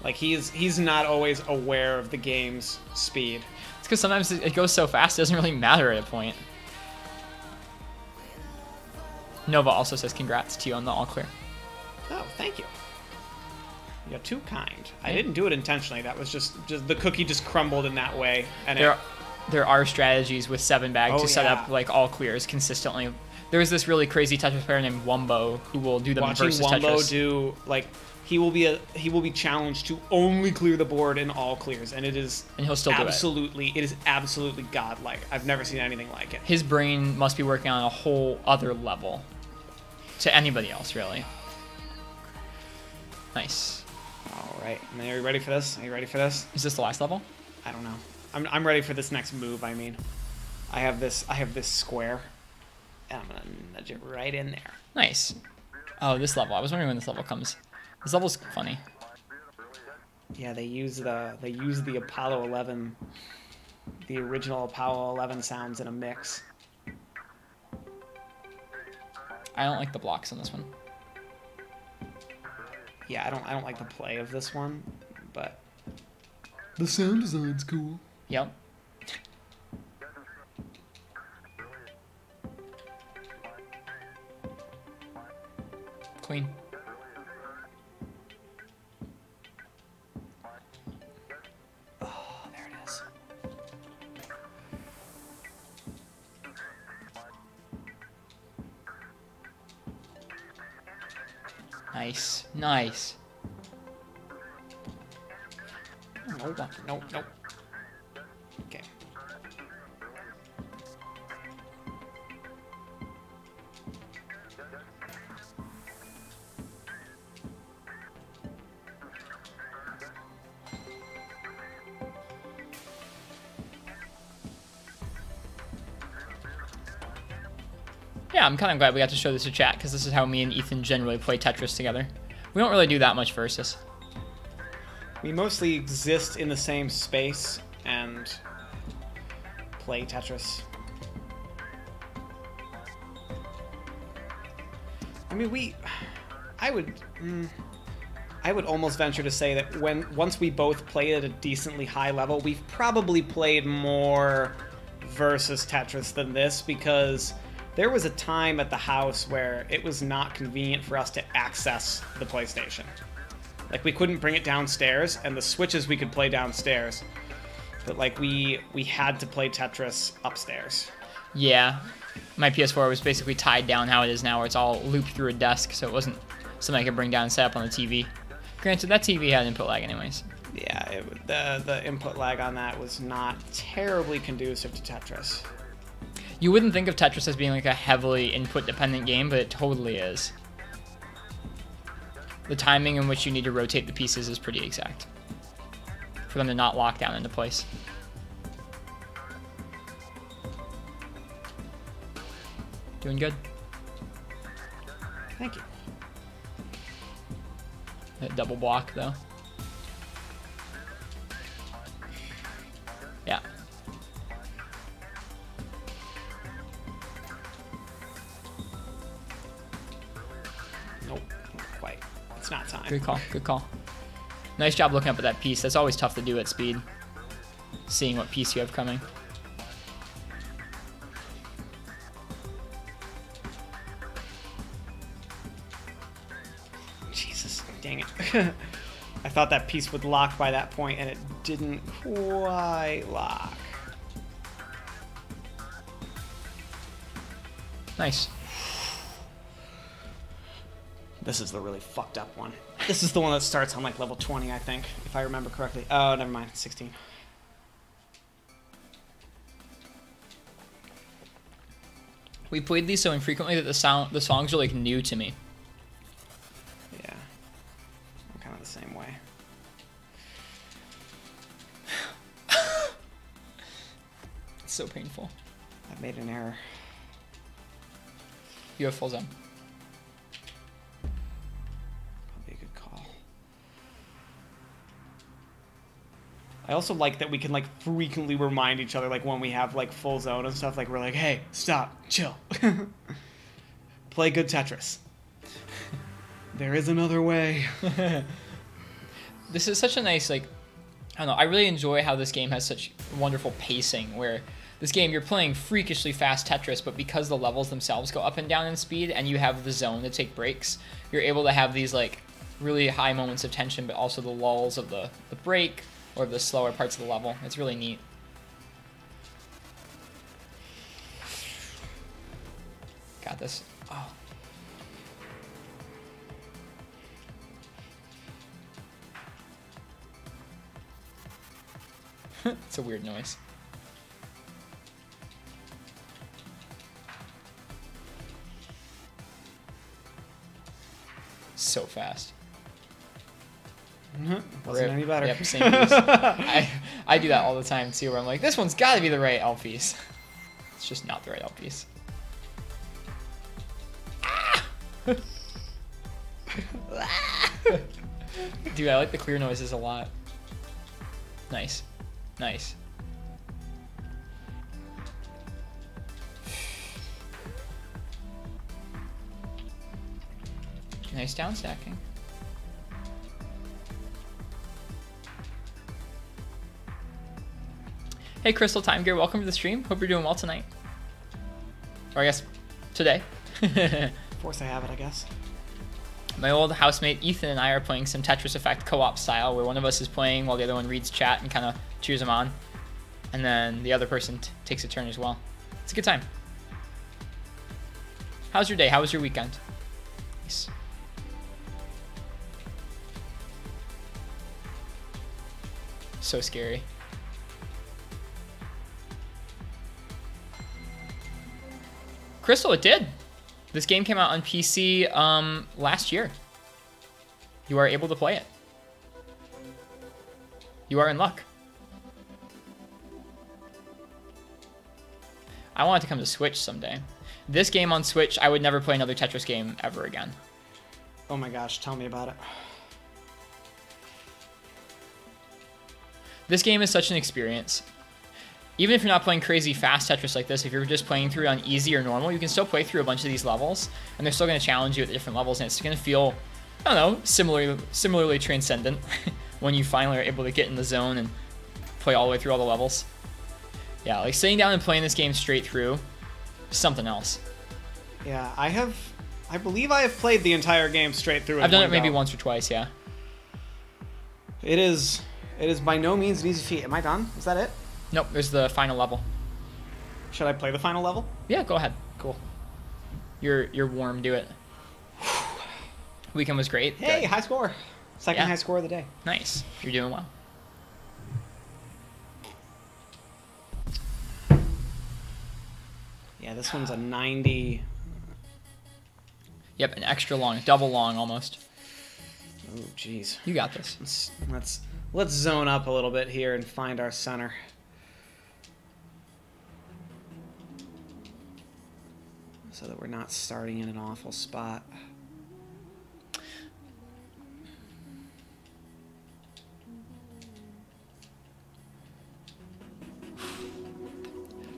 Like he's not always aware of the game's speed. It's because sometimes it goes so fast, it doesn't really matter at a point. Nova also says congrats to you on the all clear. Oh, thank you. You're too kind. I didn't do it intentionally. That was just the cookie just crumbled in that way, and There are strategies with 7-bag Oh, to set yeah. up like all clears consistently. There's this really crazy Tetris player named Wumbo who will do them watching versus Wumbo Tetris. do like he will be challenged to only clear the board in all clears, and it is And he'll still do it. it is absolutely godlike. I've never seen anything like it. His brain must be working on a whole other level to anybody else, really. Nice. All right, are you ready for this? Are you ready for this? Is this the last level? I don't know. I'm ready for this next move. I mean, I have this square, and I'm gonna nudge it right in there. Nice. Oh, this level. I was wondering when this level comes. This level's funny. Yeah, they use the Apollo 11, the original Apollo 11 sounds in a mix. I don't like the blocks on this one. Yeah, I don't like the play of this one, but The sound design's cool. Yep. Queen. Nice. Nice. No, no, no. Okay. Yeah, I'm kind of glad we got to show this to chat, because this is how me and Ethan generally play Tetris together. We don't really do that much versus. We mostly exist in the same space and play Tetris. I mean, I would almost venture to say that once we both play at a decently high level, we've probably played more versus Tetris than this, because there was a time at the house where it was not convenient for us to access the PlayStation. Like, we couldn't bring it downstairs, and the Switches we could play downstairs, but like we had to play Tetris upstairs. Yeah, my PS4 was basically tied down how it is now, where it's all looped through a desk, so it wasn't something I could bring down and set up on the TV. Granted, that TV had input lag anyways. Yeah, the input lag on that was not terribly conducive to Tetris. You wouldn't think of Tetris as being like a heavily input-dependent game, but it totally is. The timing in which you need to rotate the pieces is pretty exact for them to not lock down into place. Doing good? Thank you. That double block, though. Yeah. Nope, not quite. It's not time. Good call, good call. Nice job looking up at that piece. That's always tough to do at speed. Seeing what piece you have coming. Jesus, dang it. I thought that piece would lock by that point, and it didn't quite lock. Nice. This is the really fucked up one. This is the one that starts on like level 20, I think, if I remember correctly. Oh, never mind, 16. We played these so infrequently that the songs are like new to me. Yeah, I'm kind of the same way. It's so painful. I've made an error. You have full zone. Probably a good call. I also like that we can like frequently remind each other, like when we have like full zone and stuff, like we're like, hey, stop, chill. Play good Tetris. There is another way. This is such a nice, like, I don't know, I really enjoy how this game has such wonderful pacing, where this game, you're playing freakishly fast Tetris, but because the levels themselves go up and down in speed, and you have the zone to take breaks, you're able to have these, like, really high moments of tension, but also the lulls of the break, or the slower parts of the level. It's really neat. Got this. Oh. It's a weird noise. So fast. Wasn't any better. Yep, same piece. I do that all the time too, where I'm like, this one's got to be the right L piece. It's just not the right L piece. Dude, I like the clear noises a lot. Nice. Nice. Nice down stacking. Hey Crystal Time Gear, welcome to the stream. Hope you're doing well tonight. Or I guess today. Force I have it, I guess. My old housemate Ethan and I are playing some Tetris Effect co-op style, where one of us is playing while the other one reads chat and kind of cheers him on. And then the other person takes a turn as well. It's a good time. How's your day? How was your weekend? Nice. so scary. Crystal, it did. This game came out on PC last year. You are able to play it. You are in luck. I want it to come to Switch someday. This game on Switch, I would never play another Tetris game ever again. Oh my gosh, tell me about it. This game is such an experience. Even if you're not playing crazy fast Tetris like this, if you're just playing through it on easy or normal, you can still play through a bunch of these levels, and they're still going to challenge you at the different levels, and it's going to feel, I don't know, similarly transcendent when you finally are able to get in the zone and play all the way through all the levels. Yeah, like sitting down and playing this game straight through, something else. Yeah, I believe I have played the entire game straight through. I've done it maybe once or twice, yeah. It is by no means an easy feat. Am I done? Is that it? Nope, there's the final level. Should I play the final level? Yeah, go ahead. Cool. You're warm, do it. Weekend was great. Hey, Good. high score. Second Yeah. high score of the day. Nice. You're doing well. Yeah, this one's a 90. Yep, an extra long, double long almost. Oh, jeez. You got this. Let's zone up a little bit here and find our center. So that we're not starting in an awful spot.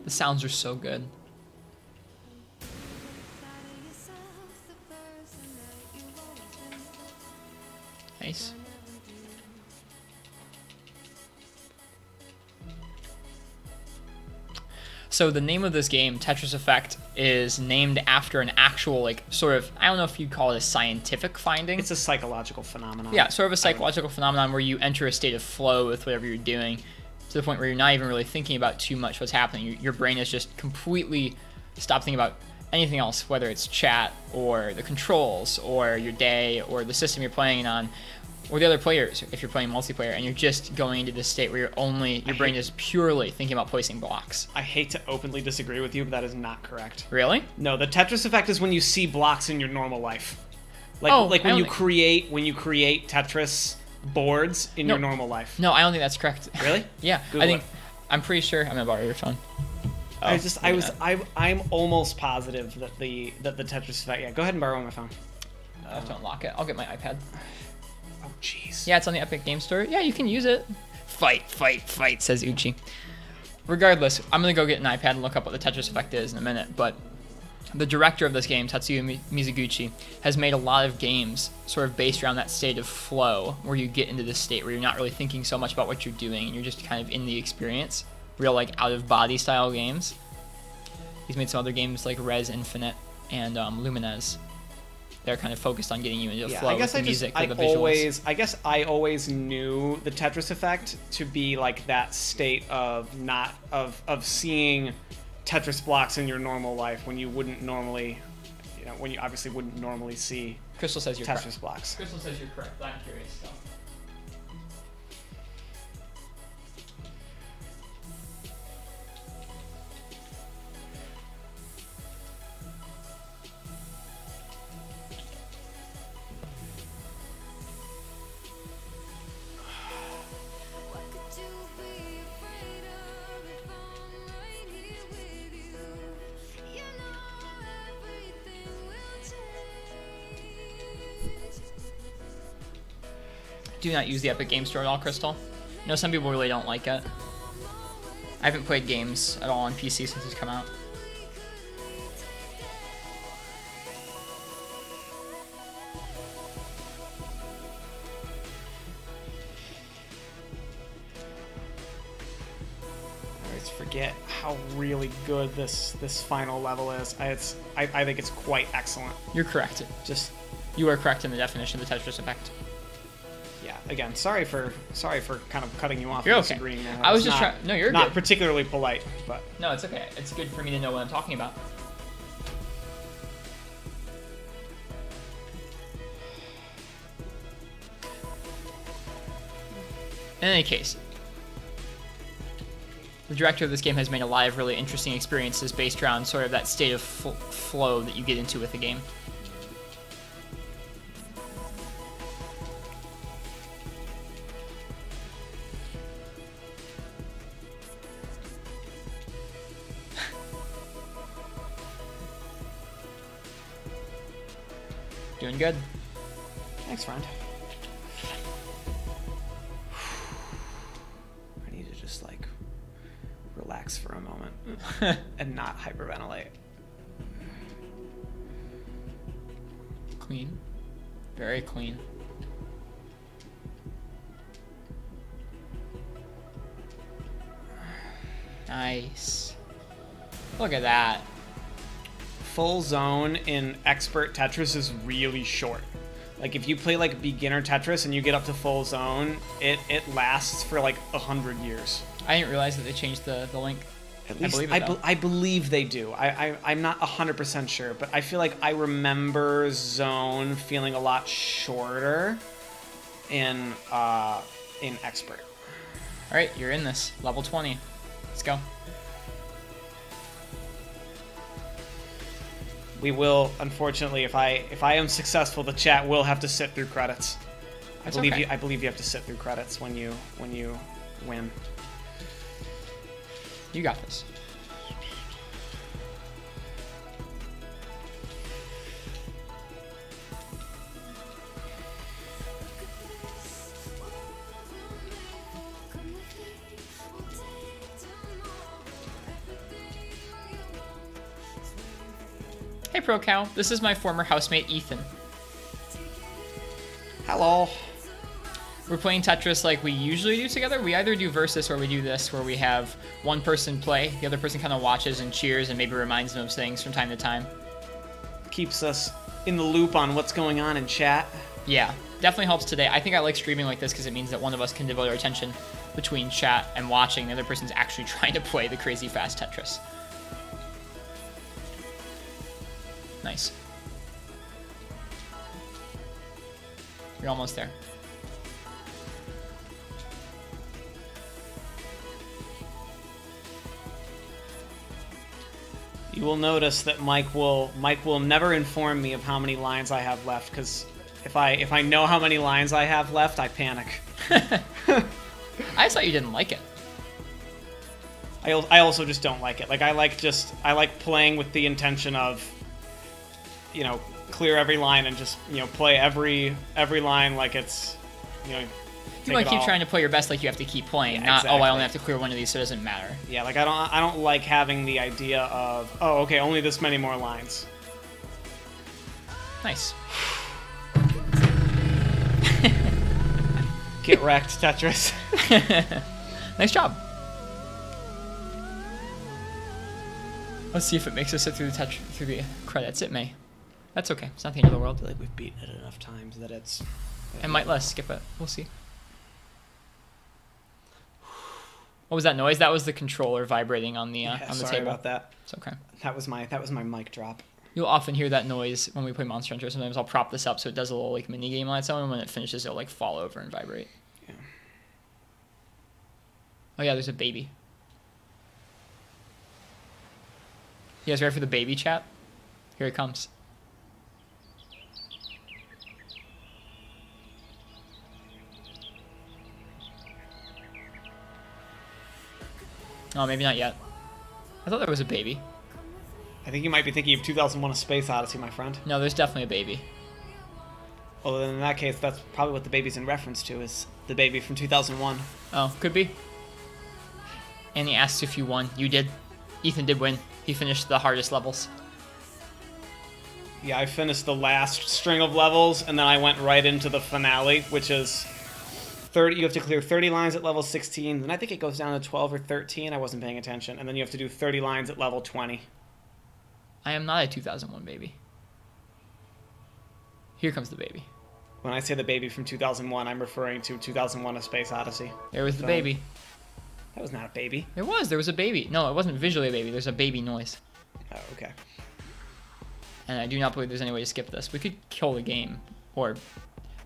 The sounds are so good. Nice. So the name of this game, Tetris Effect, is named after an actual, like, sort of, I don't know if you'd call it a scientific finding. It's a psychological phenomenon. Yeah, sort of a psychological phenomenon where you enter a state of flow with whatever you're doing to the point where you're not even really thinking about too much what's happening. Your brain is just completely stopped thinking about anything else, whether it's chat or the controls or your day or the system you're playing on or the other players if you're playing multiplayer, and you're just going into this state where your brain is purely thinking about placing blocks. I hate to openly disagree with you, but that is not correct. Really? No, the Tetris effect is when you see blocks in your normal life. Like, Oh, like I when you don't create Tetris boards in your normal life. No, I don't think that's correct. Really? Yeah, Google I'm pretty sure. I'm gonna borrow your phone. I'm almost positive that the Tetris effect. Yeah, go ahead and borrow my phone. I have to unlock it. I'll get my iPad. Oh jeez. Yeah, it's on the Epic Game Store. Yeah, you can use it. Fight, says Uchi. Regardless, I'm gonna go get an iPad and look up what the Tetris effect is in a minute, but the director of this game, Tatsuya Mizuguchi, has made a lot of games sort of based around that state of flow where you get into this state where you're not really thinking so much about what you're doing and you're just kind of in the experience. Real, like, out-of-body style games. He's made some other games like Res Infinite and Lumines. They're kind of focused on getting you into the flow with the music or the visuals. I guess I always knew the Tetris effect to be like that state of seeing Tetris blocks in your normal life when you wouldn't normally, when you obviously wouldn't normally see Crystal says you're Tetris correct. blocks. Crystal says you're correct, but I'm curious still. Do not use the Epic Game Store at all, Crystal. I know some people really don't like it. I haven't played games at all on PC since it's come out. I always forget how really good this final level is. I think it's quite excellent. You're correct. You are correct in the definition of the Tetris effect. Yeah. Again, sorry for kind of cutting you off. You're and okay. disagreeing there. I was That's just not- trying. No, you're not good. particularly polite, but No, it's okay. It's good for me to know what I'm talking about. In any case, The director of this game has made a lot of really interesting experiences based around sort of that state of flow that you get into with the game. Doing good. Thanks, friend. I need to just, like, relax for a moment and not hyperventilate. Clean. Very clean. Nice. Look at that. Full zone in expert Tetris is really short. Like, if you play like beginner Tetris and you get up to full zone, it lasts for like 100 years. I didn't realize that they changed the link. At least I believe believe they do. I'm not 100% sure, but I feel like I remember zone feeling a lot shorter in expert. All right, you're in this. Level 20. Let's go. We will, unfortunately, if I am successful, the chat will have to sit through credits. I believe you have to sit through credits when you win. You got this. Hey ProCow, this is my former housemate Ethan. Hello. We're playing Tetris like we usually do together. We either do versus or we do this where we have one person play, the other person kind of watches and cheers and maybe reminds them of things from time to time. Keeps us in the loop on what's going on in chat. Yeah, definitely helps today. I think I like streaming like this because it means that one of us can devote our attention between chat and watching. The other person's actually trying to play the crazy fast Tetris. Nice. You're almost there. You will notice that Mike will never inform me of how many lines I have left, because if I know how many lines I have left, I panic. I just thought you didn't like it. I also just don't like it. Like I like playing with the intention of, you know, clear every line and just, you know, play every line like it's, you know. You want to keep trying to play your best like you have to keep playing, yeah, not, exactly. oh, I only have to clear one of these so it doesn't matter. Yeah, like I don't like having the idea of, oh, okay, only this many more lines. Nice. Get wrecked, Tetris. Nice job. Let's see if it makes us sit through the credits. It may. That's okay. It's not the end of the world. I feel like we've beaten it enough times that it's... It might let us skip it. We'll see. What was that noise? That was the controller vibrating on the on the sorry table. about that. It's okay. That was my mic drop. You'll often hear that noise when we play Monster Hunter. Sometimes I'll prop this up so it does a little like mini game on its own, and when it finishes, it'll like fall over and vibrate. Yeah. Oh yeah, there's a baby. You guys ready for the baby chat? Here it comes. Oh, maybe not yet. I thought there was a baby. I think you might be thinking of 2001: A Space Odyssey, my friend. No, there's definitely a baby. Well, then in that case, that's probably what the baby's in reference to, is the baby from 2001. Oh, could be. Annie asks if you won. You did. Ethan did win. He finished the hardest levels. Yeah, I finished the last string of levels, and then I went right into the finale, which is 30. You have to clear 30 lines at level 16, and I think it goes down to 12 or 13. I wasn't paying attention. And then you have to do 30 lines at level 20. I am not a 2001 baby. Here comes the baby. When I say the baby from 2001, I'm referring to 2001: A Space Odyssey. There was the baby. That was not a baby. There was a baby. No, it wasn't visually a baby. There's a baby noise. Oh, okay. And I do not believe there's any way to skip this. We could kill the game or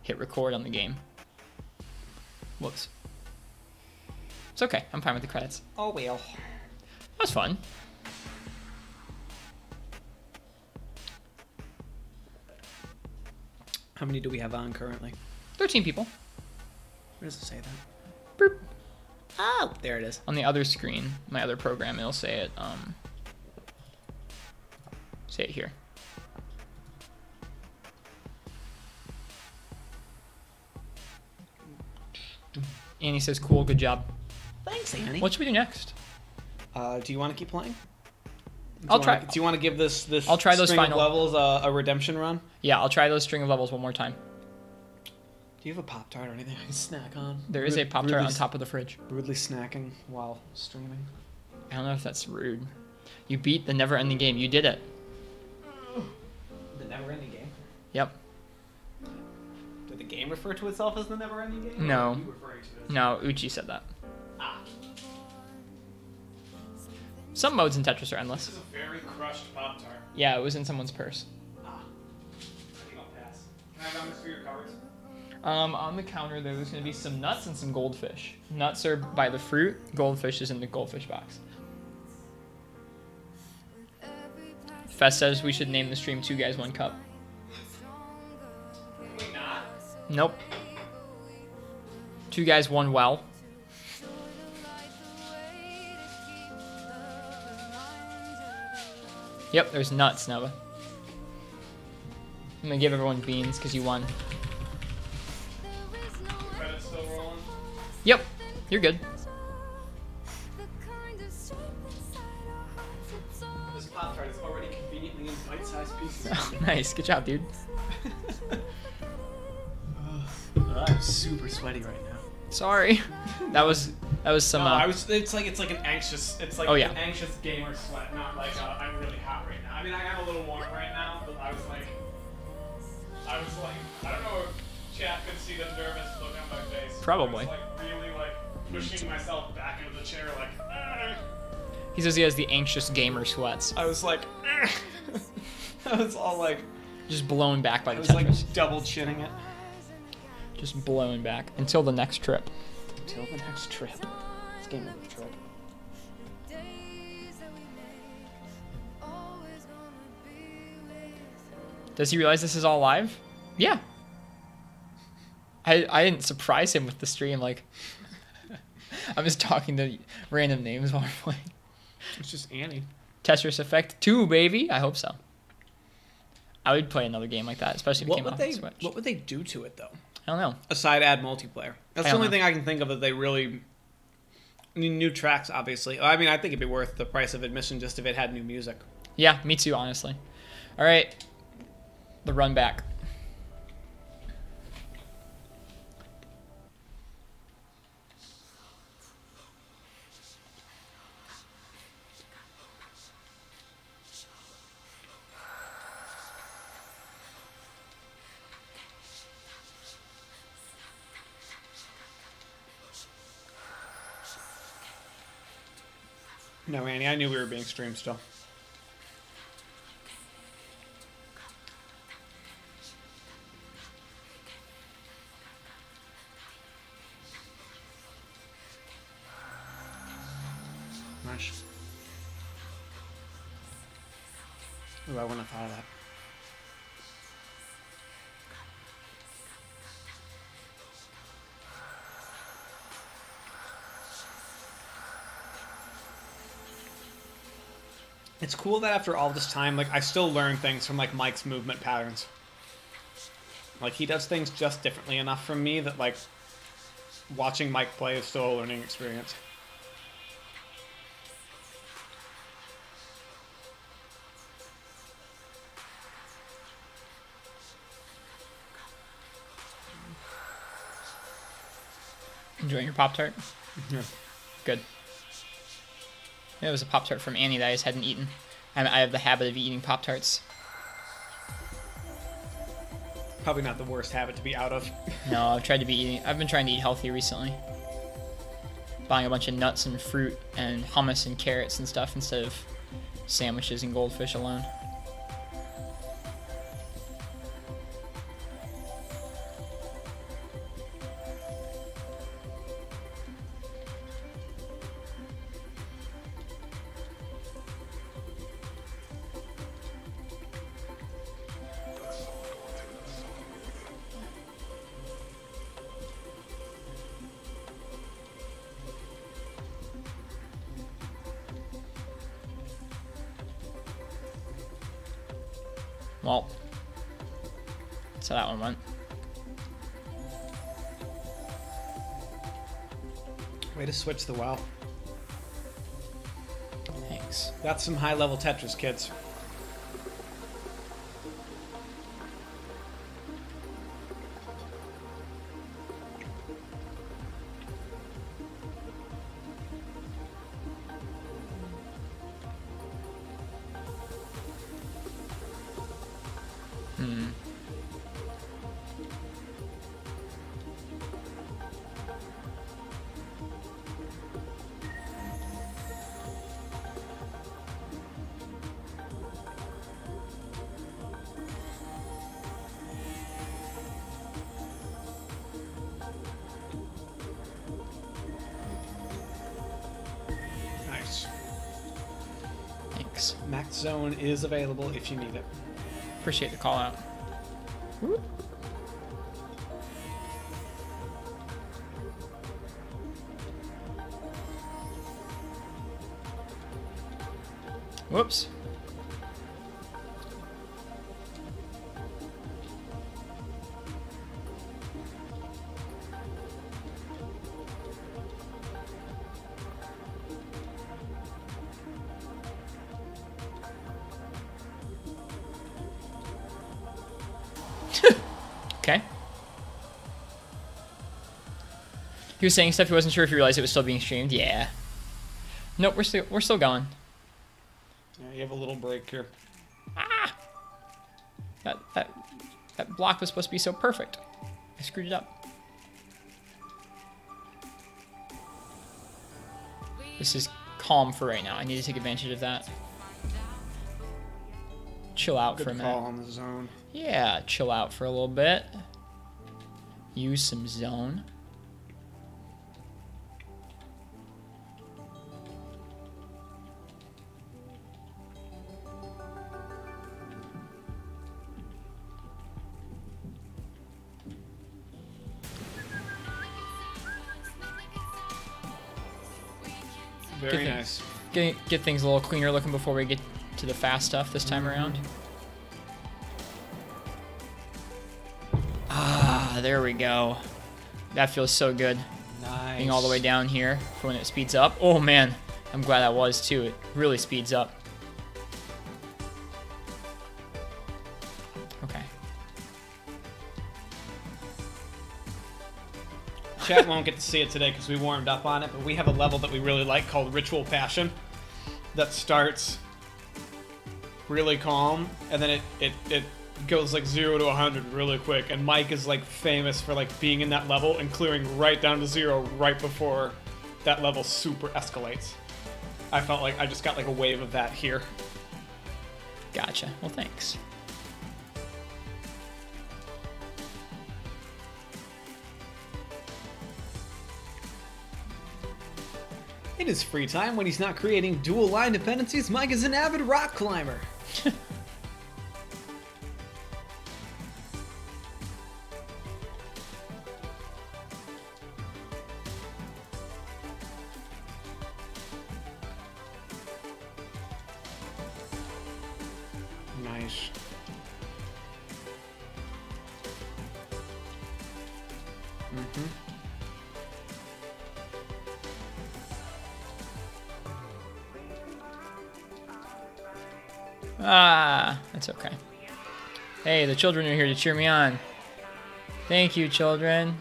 hit record on the game. Whoops. It's okay. I'm fine with the credits. Oh well. That was fun. How many do we have on currently? 13 people. Where does it say that? Boop. Oh, there it is. On the other screen, my other program, it'll say it. Say it here. Annie says, "Cool, good job." Thanks, Annie. What should we do next? Do you want to keep playing? I'll try. Do you want to give this I'll try those string final of levels a redemption run? Yeah, I'll try those string of levels one more time. Do you have a Pop-Tart or anything I can snack on? There is a Pop-Tart on top of the fridge. Rudely snacking while streaming. I don't know if that's rude. You beat the never-ending game. You did it. The never-ending game? Yep. Did the game refer to itself as the never-ending game? No. Or are you referring to it? No, Uchi said that. Ah. Some modes in Tetris are endless. This is a very crushed Pop-Tart. Yeah, it was in someone's purse. Ah. I think I'll pass. Can I have this for your covers? On the counter, there's going to be some nuts and some goldfish. Nuts are by the fruit. Goldfish is in the goldfish box. Fest says we should name the stream 2 Guys 1 Cup. Can we not? Nope. 2 Guys 1 Well. Yep, there's nuts, Nova. I'm going to give everyone beans because you won. Credits still rolling? Yep, you're good. This Pop-Tart is already conveniently in bite-sized pieces. Nice, good job, dude. I'm super sweaty right now. Sorry. That was some. No, it's like an anxious. It's like Oh, yeah. an anxious gamer sweat, not like I'm really hot right now. I mean, I am a little warm right now, but I was like, I don't know if chat could see the nervous look on my face. Probably. I was like really like pushing myself back into the chair, like. He says he has the anxious gamer sweats. I was like, I was all like, Just blown back by I the was Tetris. like double chinning it. Just blown back until the next trip. Until the next trip. It's game over trip. Does he realize this is all live? Yeah. I didn't surprise him with the stream. Like, I'm just talking to random names while we're playing. It's just Annie. Tetris Effect 2, baby. I hope so. I would play another game like that, especially if it came out on the Switch. What would they do to it though? I don't know. Aside add multiplayer. That's I the don't only know. thing I can think of that they really. I mean, new tracks, obviously. I mean, I think it'd be worth the price of admission just if it had new music. Yeah, me too, honestly. All right. The run back. No, Annie, I knew we were being streamed still. Nice. Ooh, I wouldn't have thought of that. It's cool that after all this time, like, I still learn things from, like, Mike's movement patterns. Like, he does things just differently enough from me that, like, watching Mike play is still a learning experience. Enjoying your Pop-Tart? Yeah. Good. It was a Pop-Tart from Annie that I just hadn't eaten. I have the habit of eating Pop-Tarts. Probably not the worst habit to be out of. No, I've been trying to eat healthy recently. Buying a bunch of nuts and fruit and hummus and carrots and stuff instead of sandwiches and goldfish alone. Well, so that one went. Way to switch the well. Thanks. That's some high-level Tetris, kids. Nice. Thanks. Max Zone is available if you need it. Appreciate the call out. Whoop. Whoops. Okay. He was saying stuff he wasn't sure if he realized it was still being streamed. Yeah. Nope, we're still going. Yeah, you have a little break here. Ah! That block was supposed to be so perfect. I screwed it up. This is calm for right now. I need to take advantage of that. Chill out for a Good minute. call on the zone. Yeah, chill out for a little bit. Use some zone. Very nice. Get things a little cleaner looking before we get to the fast stuff this time around. Ah, there we go. That feels so good. Nice. Being all the way down here for when it speeds up. Oh man, I'm glad that was too. It really speeds up. Okay. Chat won't get to see it today because we warmed up on it, but we have a level that we really like called Ritual Passion that starts really calm and then it goes like 0 to 100 really quick, and Mike is like famous for like being in that level and clearing right down to 0 right before that level super escalates. I felt like I just got like a wave of that here. Gotcha. Well, thanks. In his free time, when he's not creating dual line dependencies, Mike is an avid rock climber. Nice. Ah, that's okay. Hey, the children are here to cheer me on. Thank you, children.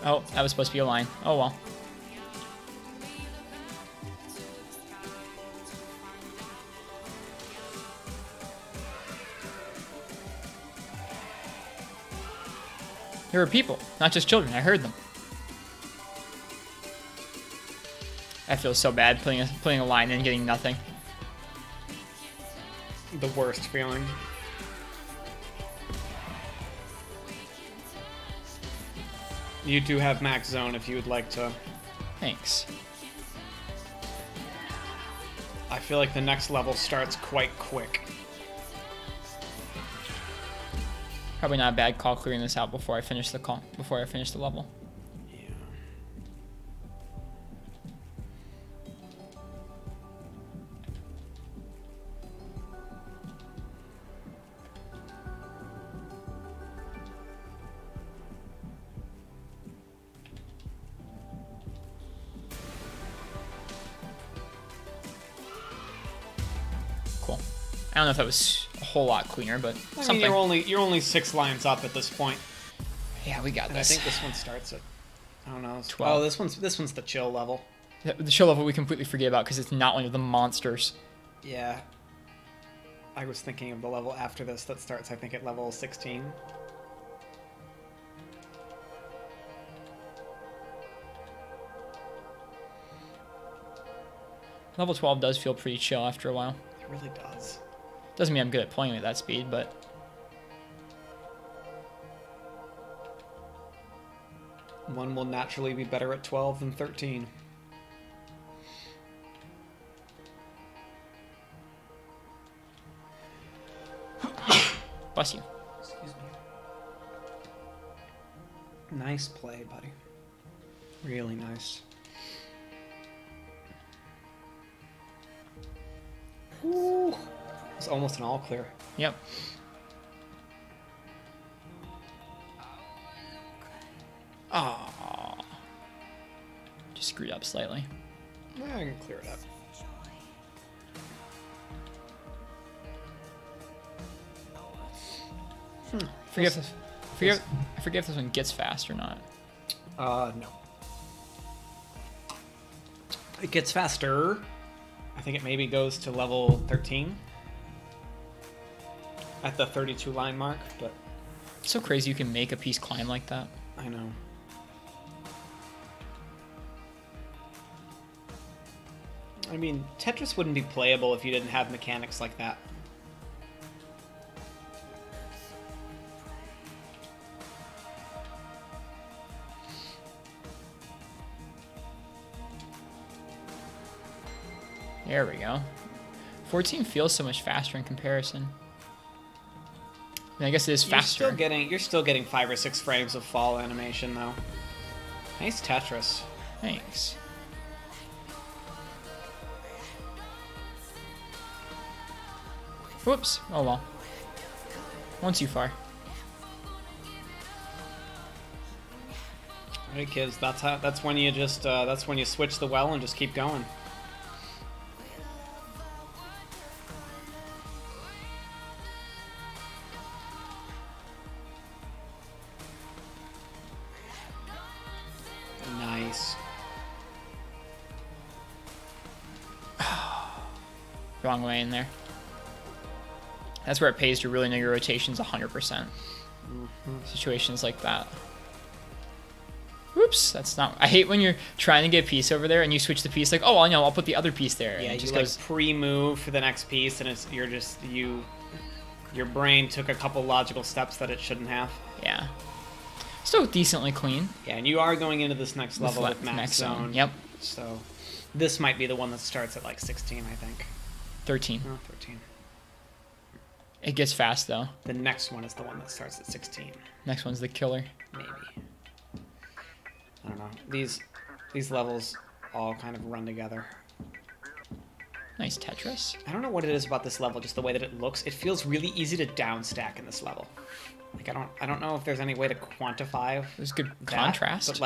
Oh, that was supposed to be a line. Oh well. There were people, not just children. I heard them. I feel so bad putting a line in and getting nothing. The worst feeling. You do have max zone if you would like to. Thanks. I feel like the next level starts quite quick. Probably not a bad call clearing this out before I finish the level. Yeah. I don't know if that was a whole lot cleaner, but I something. mean, you're only 6 lines up at this point. Yeah, we got And I this. think this one starts at, I don't know. 12. Oh, this one's the chill level. The show level we completely forget about because it's not one of the monsters. Yeah. I was thinking of the level after this that starts, I think, at level 16. Level 12 does feel pretty chill after a while. It really does. Doesn't mean I'm good at playing at that speed, but... One will naturally be better at 12 than 13. Bless you. Excuse me. Nice play, buddy. Really nice. Ooh. It's almost an all clear. Yep. Oh, just screwed up slightly. Yeah, I can clear it up. Forget if this one gets fast or not. No. It gets faster. I think it maybe goes to level 13 at the 32 line mark, but It's so crazy you can make a piece climb like that. I know. I mean, Tetris wouldn't be playable if you didn't have mechanics like that. There we go. 14 feels so much faster in comparison. I mean, I guess it is faster. You're still getting 5 or 6 frames of fall animation though. Nice Tetris. Thanks. Whoops. Oh well. One too far. Alright kids, that's when you just that's when you switch the well and just keep going. Nice. Wrong way in there. That's where it pays to really know your rotations 100%. Situations like that. Whoops, that's not... I hate when you're trying to get a piece over there and you switch the piece like, oh, I know, I'll put the other piece there. Yeah, and it you just like goes... pre-move for the next piece and your brain took a couple logical steps that it shouldn't have. Yeah. Still decently clean. Yeah, and you are going into this next level with Max Zone. Yep. So this might be the one that starts at like 16, I think. 13. Oh, 13. It gets fast, though. The next one is the one that starts at 16. Next one's the killer. Maybe. I don't know. These levels all kind of run together. Nice Tetris. I don't know what it is about this level, just the way that it looks. It feels really easy to downstack in this level. Like I don't know if there's any way to quantify. There's good that, contrast. But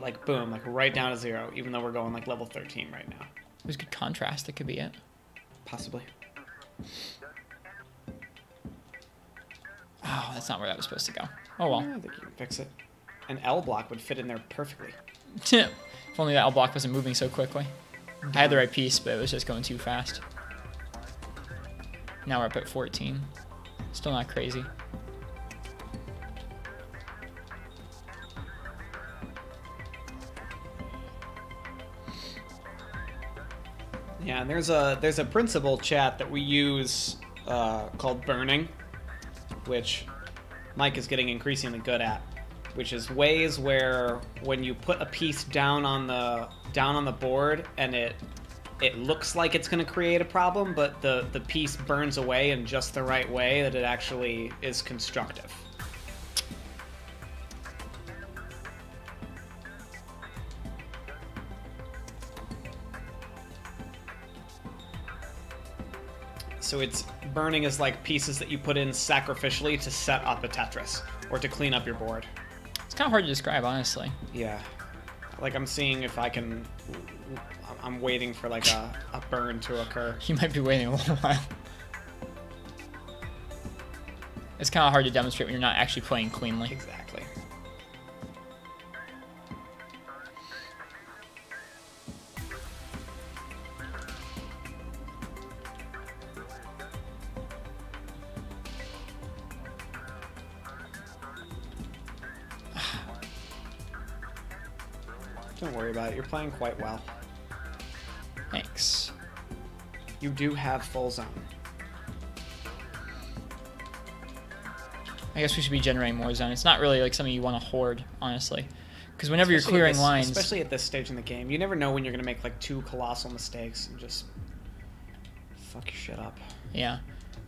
like boom, like right down to 0, even though we're going like level 13 right now. There's good contrast. That could be it. Possibly. Oh, that's not where that was supposed to go. Oh well. Yeah, I think you can fix it. An L block would fit in there perfectly. If only that L block wasn't moving so quickly. I had the right piece, but it was just going too fast. Now we're up at 14. Still not crazy. Yeah, and there's a principle chat that we use called burning, which Mike is getting increasingly good at, which is ways where when you put a piece down on the board and it looks like it's going to create a problem, but the piece burns away in just the right way that it actually is constructive. So it's burning is like pieces that you put in sacrificially to set up a Tetris or to clean up your board. It's kind of hard to describe, honestly. Yeah. Like I'm seeing if I can... I'm waiting for like a burn to occur. You might be waiting a little while. It's kind of hard to demonstrate when you're not actually playing cleanly. Exactly. Don't worry about it. You're playing quite well. Thanks. You do have full zone. I guess we should be generating more zone. It's not really like something you want to hoard, honestly. Because whenever you're clearing lines... Especially at this stage in the game, you never know when you're going to make like 2 colossal mistakes and just fuck your shit up. Yeah.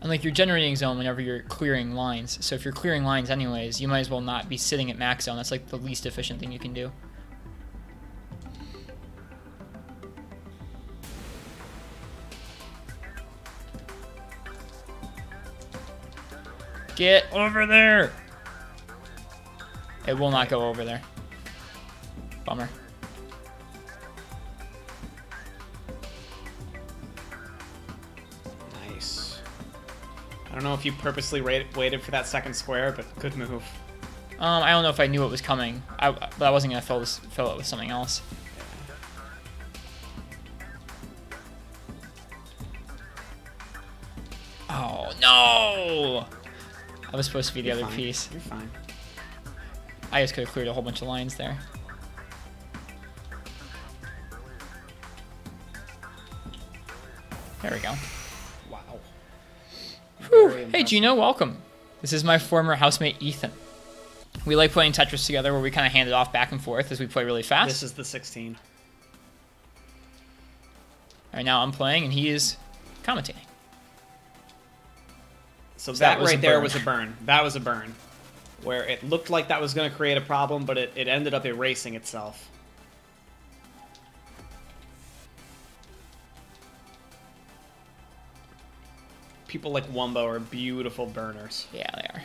And like you're generating zone whenever you're clearing lines. So if you're clearing lines anyways, you might as well not be sitting at max zone. That's like the least efficient thing you can do. Get over there! It will not go over there. Bummer. Nice. I don't know if you purposely waited for that second square, but good move. I don't know if I knew it was coming, but I wasn't gonna fill it with something else. Oh no! I was supposed to be the other piece. You're fine. I just could have cleared a whole bunch of lines there. There we go. Wow. Whew. Hey Gino, welcome. This is my former housemate Ethan. We like playing Tetris together where we kind of hand it off back and forth as we play really fast. This is the 16. Right now I'm playing and he is commentating. So that right there was a burn. That was a burn. Where it looked like that was going to create a problem, but it ended up erasing itself. People like Wumbo are beautiful burners. Yeah, they are.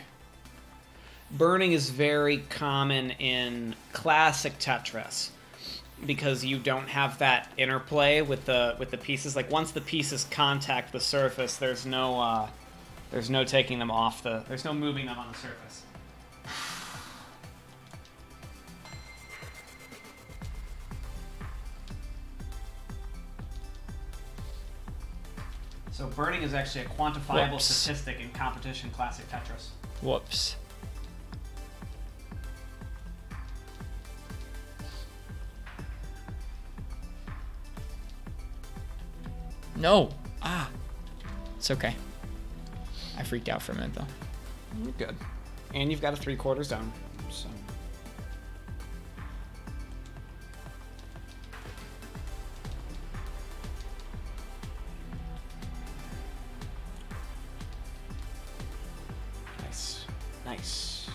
Burning is very common in classic Tetris because you don't have that interplay with the pieces. Like once the pieces contact the surface, there's no taking them off there's no moving them on the surface. So burning is actually a quantifiable statistic in competition classic Tetris. Whoops. No. Ah. It's okay. I freaked out for a minute though. You're good. And you've got a 3/4 zone. So. Nice. Nice.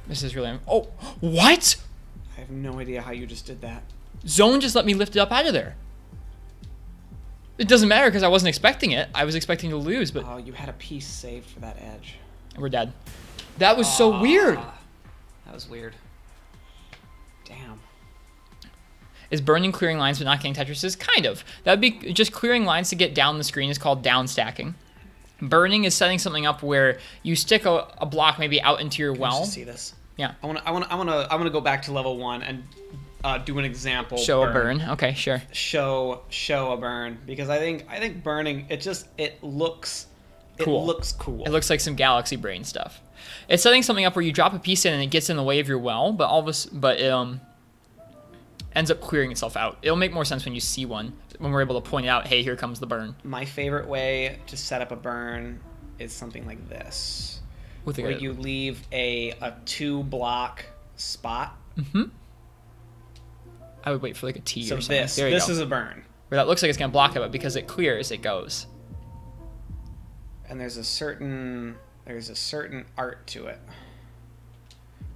This is really... Oh! What?! I have no idea how you just did that. Zone just let me lift it up out of there. It doesn't matter because I wasn't expecting it. I was expecting to lose, but... Oh, you had a piece saved for that edge. We're dead. That was so weird. That was weird. Damn. Is burning clearing lines but not getting Tetrises? Kind of. That would be just clearing lines to get down the screen is called down stacking. Burning is setting something up where you stick a block maybe out into your well. See this? Yeah. I want to go back to level 1 and do an example. Show a burn. Okay, sure. Show a burn because I think burning it looks cool. It looks cool. It looks like some galaxy brain stuff. It's setting something up where you drop a piece in and it gets in the way of your well, but it ends up clearing itself out. It'll make more sense when you see one, when we're able to point out, hey, here comes the burn. My favorite way to set up a burn is something like this, where you leave a 2-block spot. Mm-hmm. I would wait for like a T or something. So this is a burn. Where that looks like it's going to block it, but because it clears, it goes. And there's a certain art to it.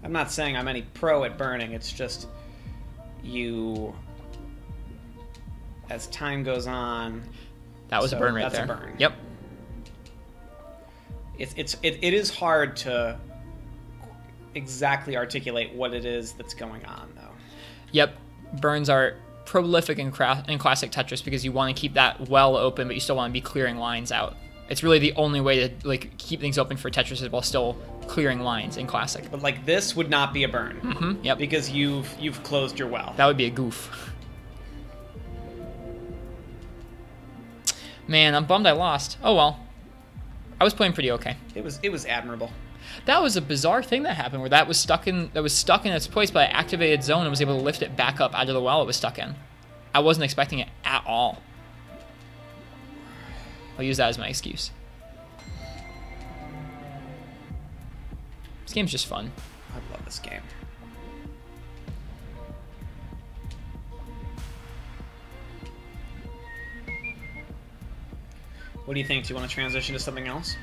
I'm not saying I'm any pro at burning. It's just as time goes on. That was a burn right there. That's a burn. Yep. It is hard to exactly articulate what it is that's going on, though. Yep. Burns are prolific in classic Tetris because you want to keep that well open, but you still want to be clearing lines out. It's really the only way to like keep things open for Tetris while still clearing lines in classic. But like this would not be a burn. Mm-hmm. Yep. Because you've closed your well. That would be a goof. Man, I'm bummed I lost. Oh well. I was playing pretty okay. It was admirable. That was a bizarre thing that happened where that was stuck in its place, but I activated zone and was able to lift it back up out of the well it was stuck in. I wasn't expecting it at all. I'll use that as my excuse. This game's just fun. I love this game. What do you think? Do you want to transition to something else?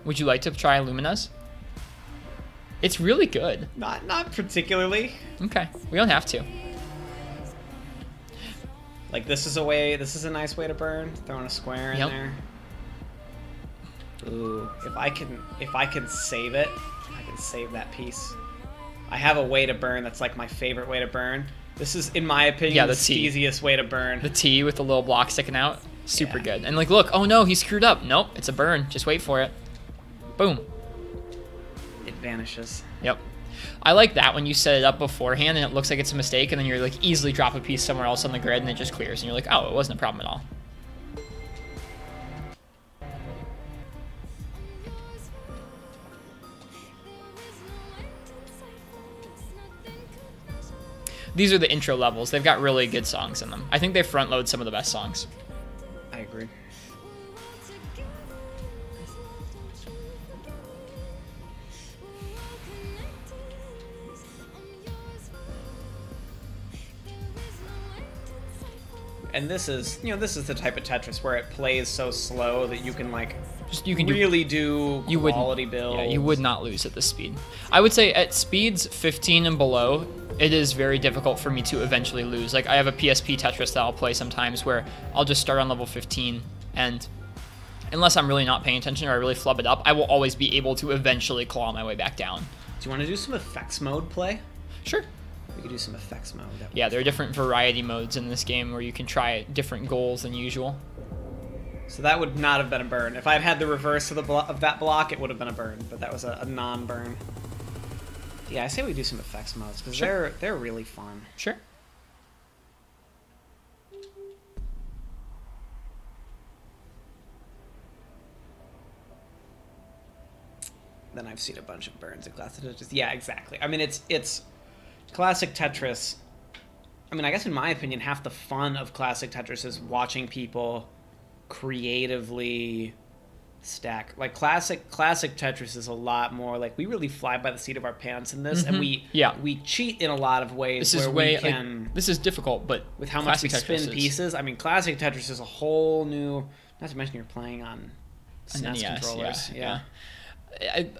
Would you like to try Lumina's? It's really good. Not particularly. Okay, we don't have to. Like this is a nice way to burn. Throwing a square in there. Ooh, if I can save it, I can save that piece. I have a way to burn that's like my favorite way to burn. This is, in my opinion, the easiest way to burn. The T with the little block sticking out, super good. And like, look, oh no, he screwed up. Nope, it's a burn. Just wait for it. Boom. It vanishes. Yep. I like that when you set it up beforehand and it looks like it's a mistake, and then you're like easily drop a piece somewhere else on the grid and it just clears, and you're like, oh, it wasn't a problem at all. These are the intro levels. They've got really good songs in them. I think they front load some of the best songs. I agree. And this is the type of Tetris where it plays so slow that you can like really do quality builds. Yeah, you would not lose at this speed. I would say at speeds 15 and below, it is very difficult for me to eventually lose. Like I have a PSP Tetris that I'll play sometimes where I'll just start on level 15, and unless I'm really not paying attention or I really flub it up, I will always be able to eventually claw my way back down. Do you want to do some effects mode play? Sure. We could do some effects mode. Yeah, there are different variety modes in this game where you can try different goals than usual. So that would not have been a burn. If I'd had the reverse of that block, it would have been a burn, but that was a non-burn. Yeah, I say we do some effects modes because they're really fun. Sure. Then I've seen a bunch of burns in classic Tetris. Yeah, exactly. I mean, it's classic Tetris. I mean, I guess in my opinion, half the fun of classic Tetris is watching people creatively stack. Like classic Tetris is a lot more like we really fly by the seat of our pants in this, and we cheat in a lot of ways. This is this is difficult, but with how much we spin pieces. I mean, classic Tetris is a whole new. Not to mention you're playing on SNES controllers. Yeah.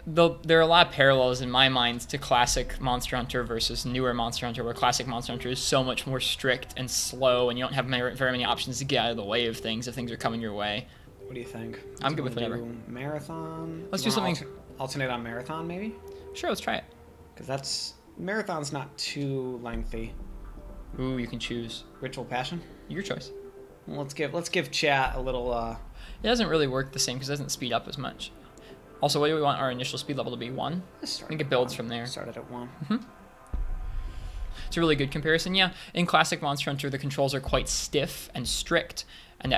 There are a lot of parallels in my mind to classic Monster Hunter versus newer Monster Hunter, where classic Monster Hunter is so much more strict and slow, and you don't have very many options to get out of the way of things if things are coming your way. What do you think? I'm good with whatever. Marathon? Let's do something. Alternate on Marathon, maybe? Sure, let's try it. Because Marathon's not too lengthy. Ooh, you can choose. Ritual Passion? Your choice. Well, let's give chat a little. It doesn't really work the same because it doesn't speed up as much. Also, what do we want our initial speed level to be? 1? I think it builds from there. Started at 1. Mm-hmm. It's a really good comparison. Yeah, in classic Monster Hunter, the controls are quite stiff and strict, and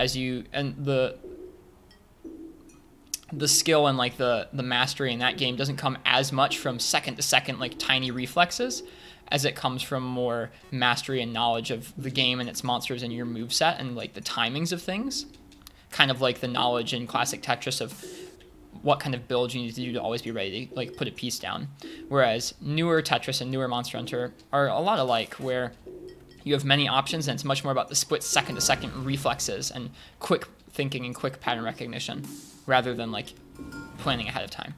the skill and like the mastery in that game doesn't come as much from second to second like tiny reflexes as it comes from more mastery and knowledge of the game and its monsters and your moveset and like the timings of things. Kind of like the knowledge in classic Tetris of what kind of build you need to do to always be ready to like put a piece down. Whereas newer Tetris and newer Monster Hunter are a lot alike, where you have many options and it's much more about the split second to second reflexes and quick thinking and quick pattern recognition rather than like planning ahead of time.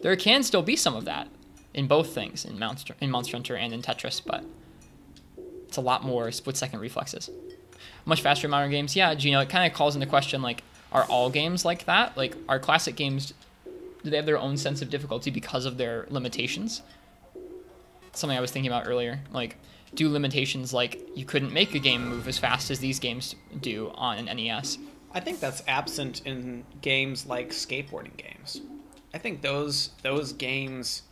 There can still be some of that in both things, in Monster Hunter and in Tetris, but it's a lot more split second reflexes. Much faster in modern games. Yeah, Gino, it kind of calls into question like, are all games like that? Like, are classic games, do they have their own sense of difficulty because of their limitations? something I was thinking about earlier. Like, do limitations like you couldn't make a game move as fast as these games do on an NES? I think that's absent in games like skateboarding games. I think those games,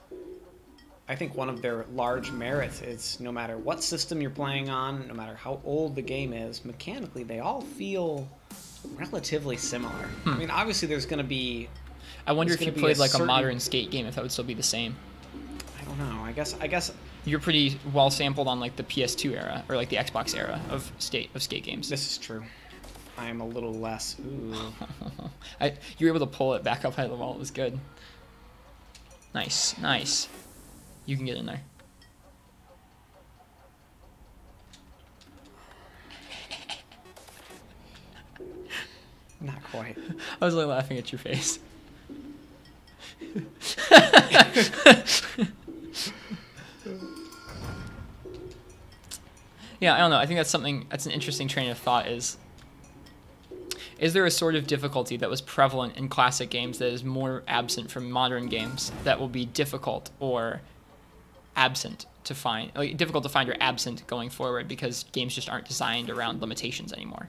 I think one of their large merits is no matter what system you're playing on, no matter how old the game is, mechanically they all feel relatively similar. I mean, obviously there's going to be... I wonder if you gonna be played a like certain- a modern skate game, if that would still be the same. I don't know. I guess You're pretty well sampled on like the PS2 era or like the Xbox era of skate games. this is true. I am a little less... Ooh. You were able to pull it back up out of the wall. It was good. Nice, nice. You can get in there. Not quite. I was like laughing at your face. Yeah, I don't know. I think that's an interesting train of thought is there a sort of difficulty that was prevalent in classic games that is more absent from modern games that will be difficult or absent to find, like difficult to find or absent going forward because games just aren't designed around limitations anymore?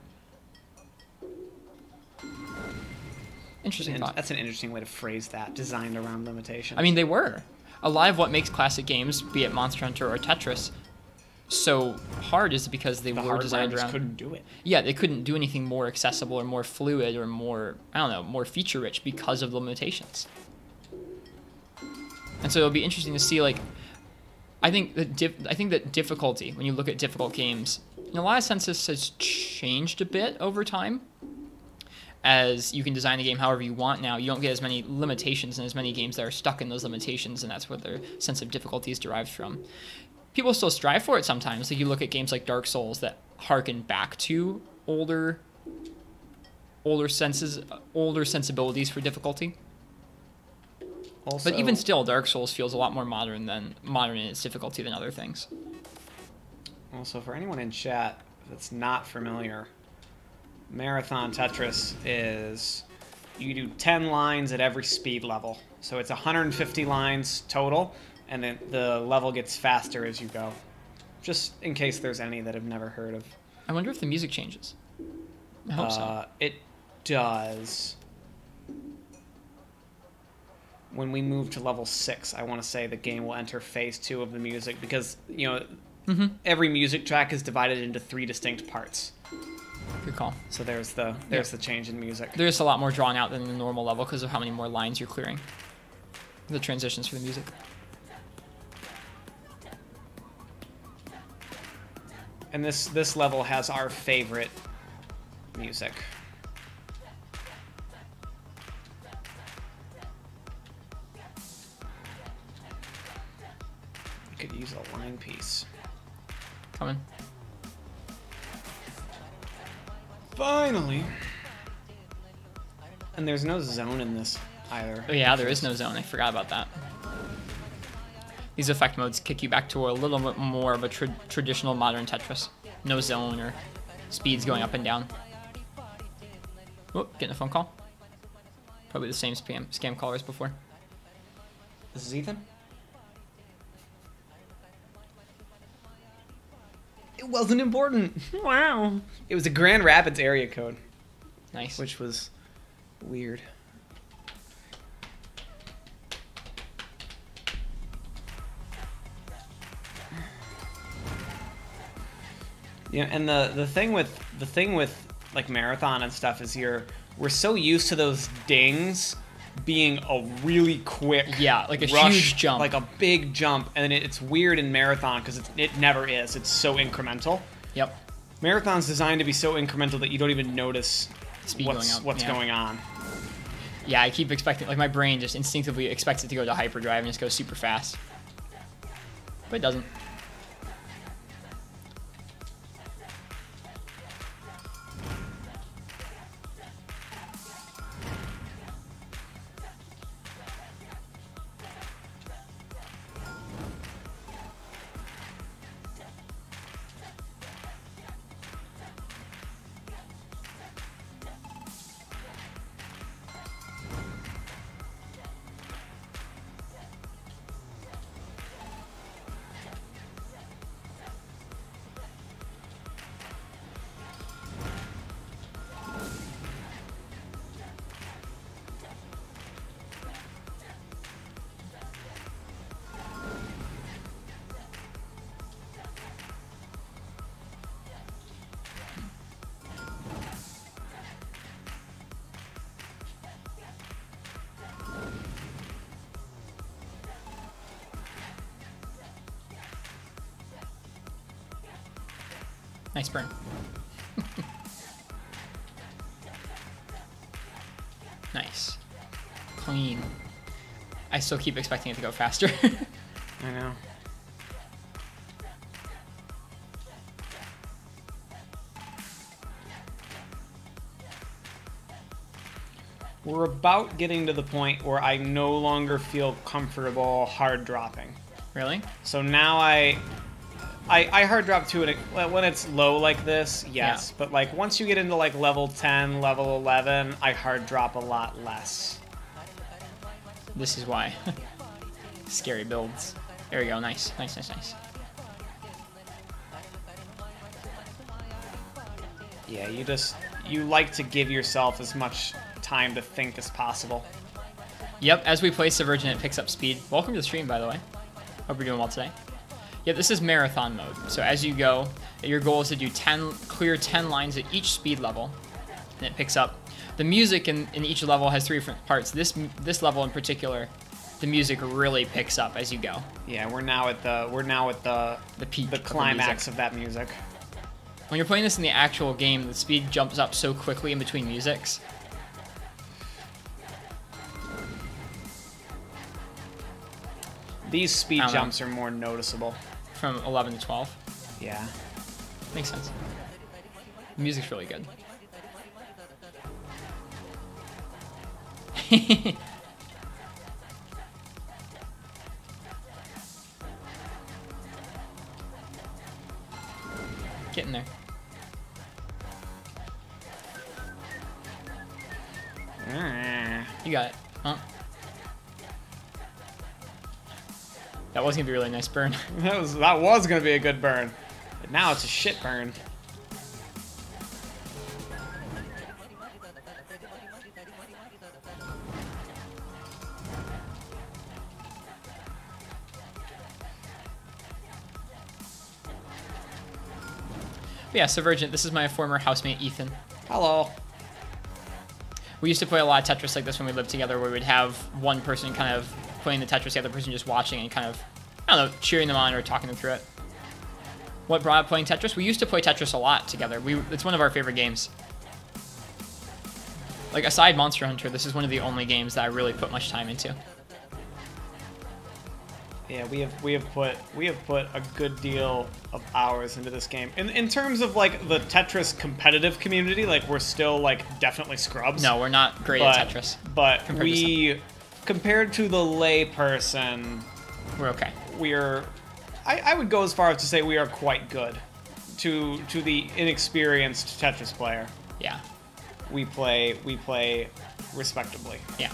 Interesting thought. That's an interesting way to phrase that. Designed around limitations. I mean, they were. A lot of what makes classic games, be it Monster Hunter or Tetris, so hard is because they were designed around... couldn't do it. Yeah, they couldn't do anything more accessible or more fluid or more, I don't know, more feature-rich because of the limitations. And so it'll be interesting to see, like, I think that difficulty, when you look at difficult games, in a lot of senses has changed a bit over time. As you can design the game however you want now, you don't get as many limitations and as many games that are stuck in those limitations, and that's where their sense of difficulty is derived from. People still strive for it sometimes. Like you look at games like Dark Souls that harken back to older sensibilities for difficulty. Also, But even still, Dark Souls feels a lot more modern in its difficulty than other things. Also, for anyone in chat that's not familiar, Marathon Tetris is you do 10 lines at every speed level. So it's 150 lines total, and then the level gets faster as you go. Just in case there's any that have never heard of. I wonder if the music changes. I hope so. It does. When we move to level 6, I want to say the game will enter phase 2 of the music because, you know, every music track is divided into 3 distinct parts. Good call. So there's the change in music. There's a lot more drawn out than the normal level because of how many more lines you're clearing. The transitions for the music. And this level has our favorite music. I could use a line piece. Coming. Finally. And there's no zone in this either. Oh yeah, there is no zone. I forgot about that. These effect modes kick you back to a little bit more of a traditional modern Tetris. No zone or speeds going up and down. Oh, getting a phone call. Probably the same scam caller as before. This is Ethan? It wasn't important. Wow. It was a Grand Rapids area code. Nice. Which was weird. Yeah, and the thing with like Marathon and stuff is we're so used to those dings being a really quick like a rush, huge jump, like a big jump, and it's weird in Marathon because it never is. It's so incremental. Yep. Marathon's designed to be so incremental that you don't even notice Speed what's going on. Yeah, I keep expecting, like my brain just instinctively expects it to go to hyperdrive and just go super fast, but it doesn't. Nice burn. Nice. Clean. I still keep expecting it to go faster. I know. We're about getting to the point where I no longer feel comfortable hard dropping. Really? So now I hard drop to it when it's low like this, yes. Yeah. But like once you get into like level 10, level 11, I hard drop a lot less. This is why. Scary builds. There we go. Nice. Nice, nice, nice. Yeah, you like to give yourself as much time to think as possible. Yep, as we play Subvergent, it picks up speed. Welcome to the stream, by the way. Hope you're doing well today. Yep, this is marathon mode. So as you go, your goal is to do clear 10 lines at each speed level, and it picks up. The music in each level has 3 different parts. This level in particular, the music really picks up as you go. Yeah, we're now at the peak, the climax of that music. When you're playing this in the actual game, the speed jumps up so quickly in between musics. These speed jumps are more noticeable. From 11 to 12? Yeah. Makes sense. The music's really good. Get in there. You got it. Huh? That was gonna be a really nice burn. That was gonna be a good burn. But now it's a shit burn. But yeah, Subvergent, this is my former housemate, Ethan. Hello. We used to play a lot of Tetris like this when we lived together, where we'd have one person kind of playing the Tetris, the other person just watching and kind of, I don't know, cheering them on or talking them through it. What brought up playing Tetris? We used to play Tetris a lot together. It's one of our favorite games. Like, aside Monster Hunter, this is one of the only games that I really put much time into. Yeah, we have put a good deal of hours into this game. In terms of like the Tetris competitive community, like we're still like definitely scrubs. No, we're not great at Tetris. But compared to the lay person, we're okay. I would go as far as to say we are quite good. To the inexperienced Tetris player. Yeah. We play respectably. Yeah.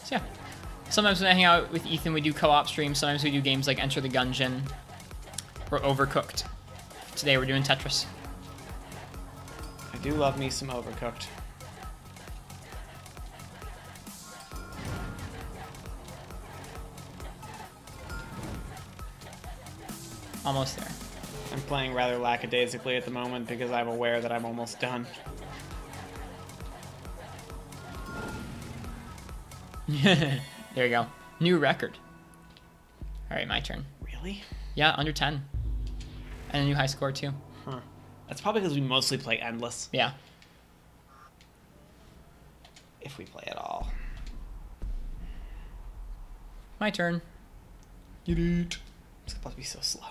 So yeah. Sometimes when I hang out with Ethan, we do co-op streams. Sometimes we do games like Enter the Gungeon or Overcooked. Today we're doing Tetris. I do love me some Overcooked. Almost there. I'm playing rather lackadaisically at the moment because I'm aware that I'm almost done. There you go. New record. Alright, my turn. Really? Yeah, under 10. And a new high score, too. Huh. That's probably because we mostly play Endless. Yeah. If we play at all. My turn. Get it. It's supposed to be so slow.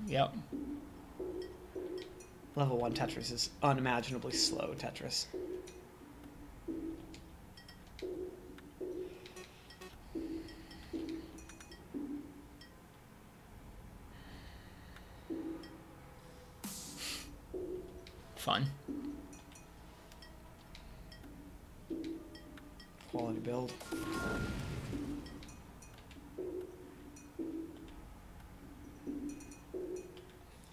Yep. Level 1 Tetris is unimaginably slow Tetris. Fun. Quality build.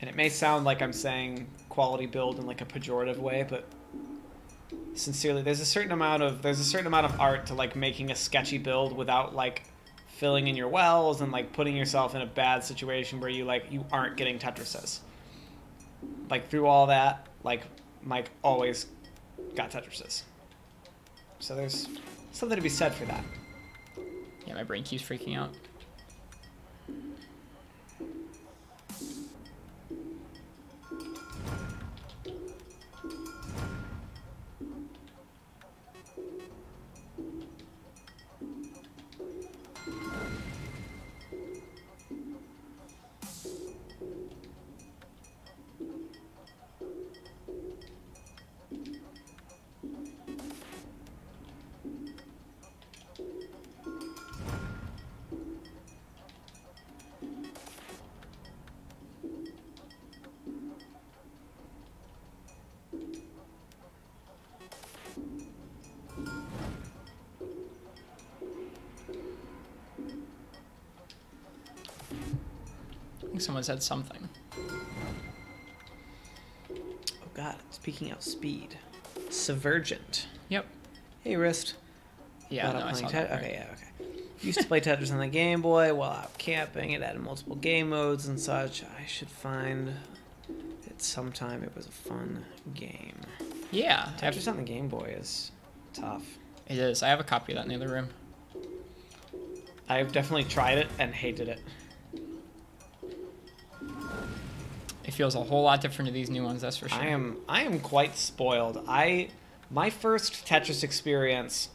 And it may sound like I'm saying quality build in like a pejorative way, but sincerely, there's a certain amount of art to like making a sketchy build without like filling in your wells and like putting yourself in a bad situation where you aren't getting Tetrises. Like through all that, like Mike always got Tetrises. So there's something to be said for that. Yeah, my brain keeps freaking out. I think someone said something. Oh god, speaking of speed. Subvergent. Yep. Hey, Wrist. Yeah, no, I saw that. Okay, yeah, okay. Used to play Tetris on the Game Boy while out camping. It had multiple game modes and such. I should find it sometime. It was a fun game. Yeah. Tetris on the Game Boy is tough. It is. I have a copy of that in the other room. I've definitely tried it and hated it. It feels a whole lot different to these new ones, that's for sure. I am quite spoiled. My first Tetris experience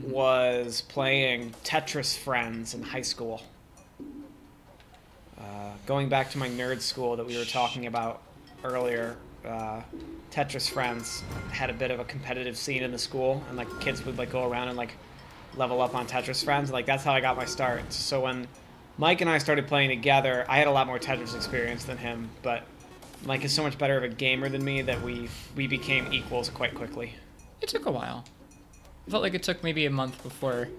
was playing Tetris Friends in high school. Going back to my nerd school that we were talking about earlier, Tetris Friends had a bit of a competitive scene in the school, and like kids would like go around and like level up on Tetris Friends. Like that's how I got my start. So when Mike and I started playing together, I had a lot more Tetris experience than him, but Mike is so much better of a gamer than me that we became equals quite quickly. It took a while. I felt like it took maybe a month before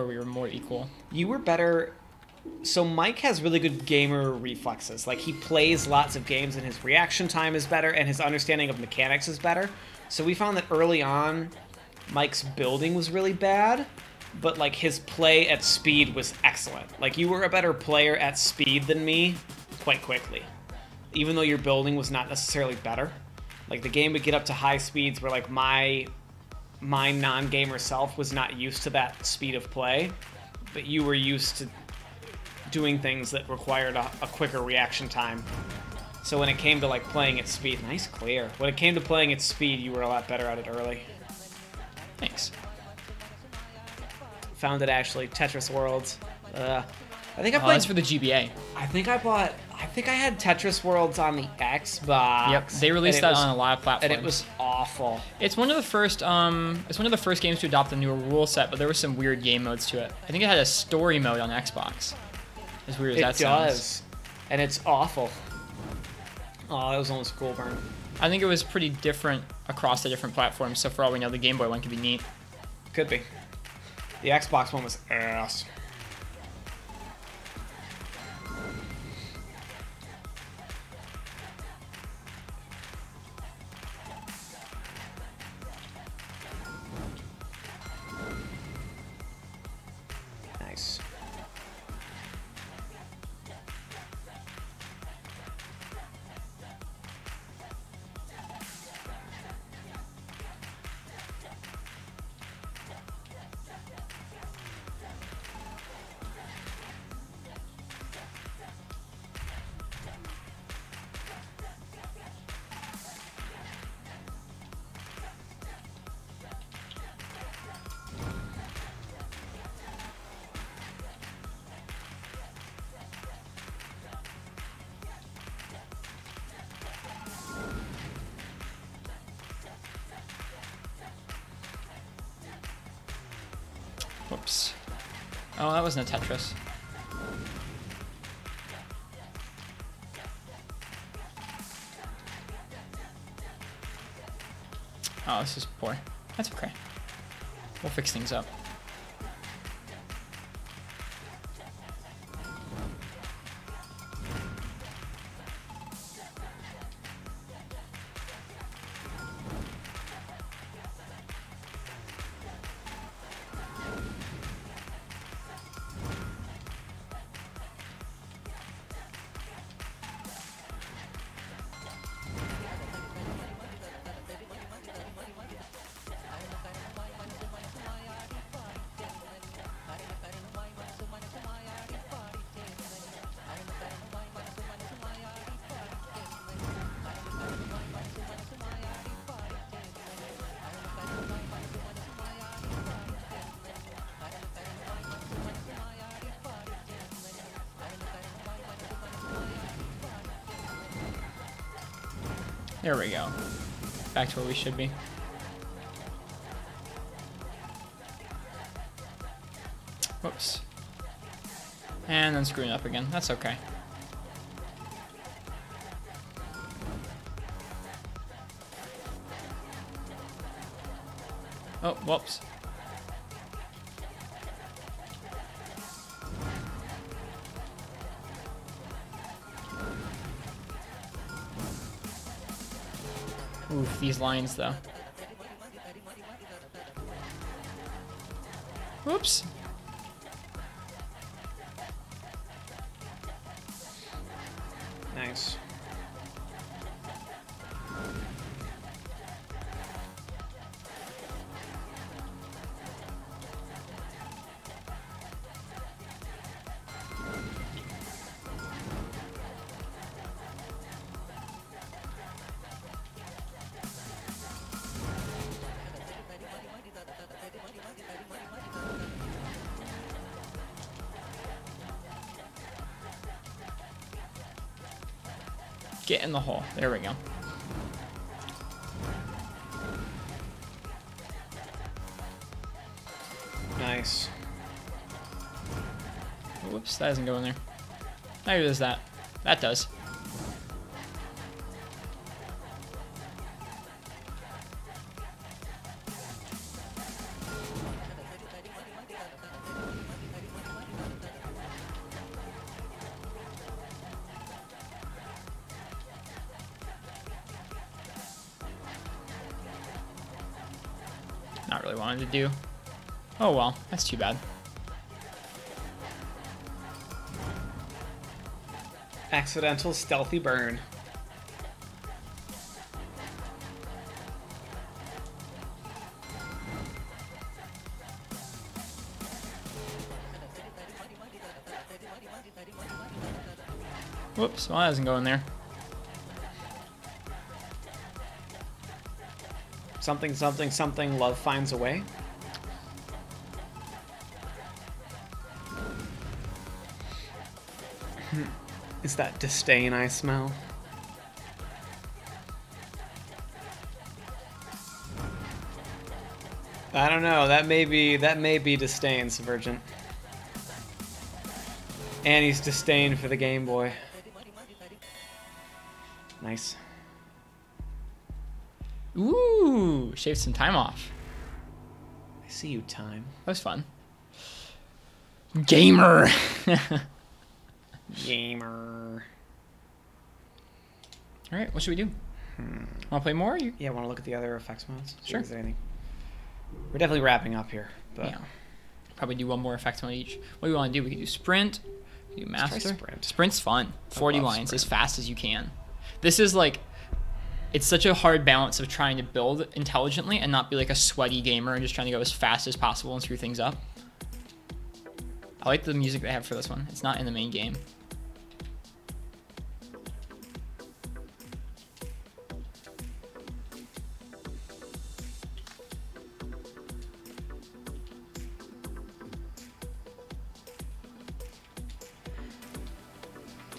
we were more equal. You were better. So Mike has really good gamer reflexes. Like he plays lots of games and his reaction time is better and his understanding of mechanics is better. So we found that early on, Mike's building was really bad, but like his play at speed was excellent. Like you were a better player at speed than me quite quickly, even though your building was not necessarily better. Like the game would get up to high speeds where like my non-gamer self was not used to that speed of play, but you were used to doing things that required a quicker reaction time. So when it came to like playing at speed, nice clear. When it came to playing at speed, you were a lot better at it early. Thanks. Found it actually, Tetris Worlds. I think I Oh, played. that's for the GBA. I think I had Tetris Worlds on the Xbox. Yep, they released that on a lot of platforms. And it was awful. It's one of the first. It's one of the first games to adopt a newer rule set, but there were some weird game modes to it. I think it had a story mode on Xbox. As weird as that sounds. It does, and it's awful. Oh, that was almost a cool burn. I think it was pretty different across the different platforms. So for all we know, the Game Boy one could be neat. Could be. The Xbox one was ass. Nice. Whoops. Oh, that wasn't a Tetris. Oh, this is poor. That's okay. We'll fix things up. There we go. Back to where we should be. Whoops. And then screwing up again. That's okay. Oh, whoops. Oof, these lines though. Whoops. Nice. Get in the hole. There we go. Nice. Whoops, that doesn't go in there. Neither does that. That does. Not really wanting to do. Oh well, that's too bad. Accidental stealthy burn. Whoops, well that doesn't go in there. Something, something, something, love finds a way. Is that disdain I smell? I don't know. That may be disdain, Subvergent. Annie's disdain for the Game Boy. Nice. Ooh, shaved some time off. I see you, time. That was fun. Gamer. Gamer. All right, what should we do? Want to play more? Yeah, want to look at the other effects modes? See Sure. if there's anything. We're definitely wrapping up here, but Yeah. Probably do one more effect mode each. What do we want to do? We could do sprint. We could do Let's try master. sprint. Sprint's fun. 40 love lines sprint. as fast as you can. This is like, it's such a hard balance of trying to build intelligently and not be like a sweaty gamer and just trying to go as fast as possible and screw things up. I like the music they have for this one. It's not in the main game.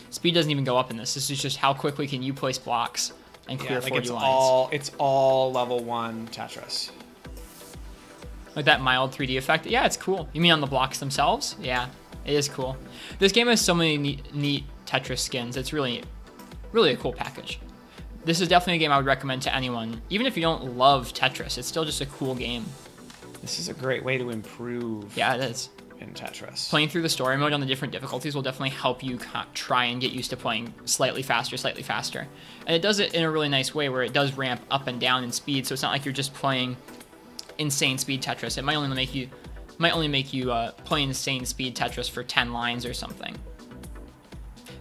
Speed doesn't even go up in this. This is just how quickly can you place blocks and clear yeah, like 40 lines. it's all level 1 Tetris. Like that mild 3D effect. Yeah, it's cool. You mean on the blocks themselves? Yeah, it is cool. This game has so many neat Tetris skins. It's really, really a cool package. This is definitely a game I would recommend to anyone. Even if you don't love Tetris, it's still just a cool game. This is a great way to improve Yeah, it is. in Tetris. Playing through the story mode on the different difficulties will definitely help you try and get used to playing slightly faster. And it does it in a really nice way where it does ramp up and down in speed, so it's not like you're just playing insane speed Tetris. It might only make you play insane speed Tetris for 10 lines or something.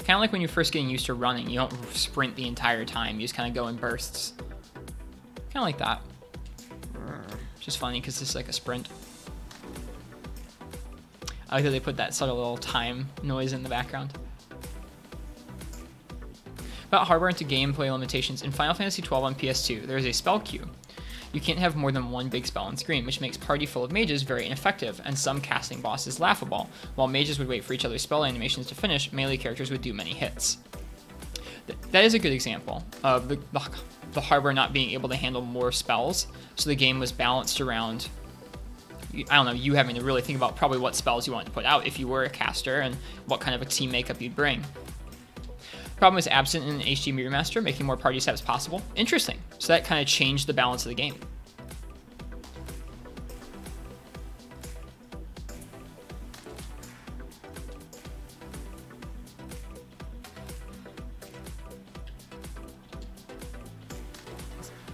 Kind of like when you're first getting used to running. You don't sprint the entire time. You just kind of go in bursts. Kind of like that. Which is funny because this is like a sprint. I like that they put that subtle little time noise in the background. About hardware into gameplay limitations, in Final Fantasy XII on PS2, there is a spell queue. You can't have more than one big spell on screen, which makes Party full of mages very ineffective, and some casting bosses laughable. While mages would wait for each other's spell animations to finish, melee characters would do many hits. That is a good example of the hardware not being able to handle more spells. So the game was balanced around, I don't know, you having to really think about probably what spells you want to put out if you were a caster and what kind of a team makeup you'd bring. Problem was absent in HD Remaster, making more party setups possible. Interesting. So that kind of changed the balance of the game.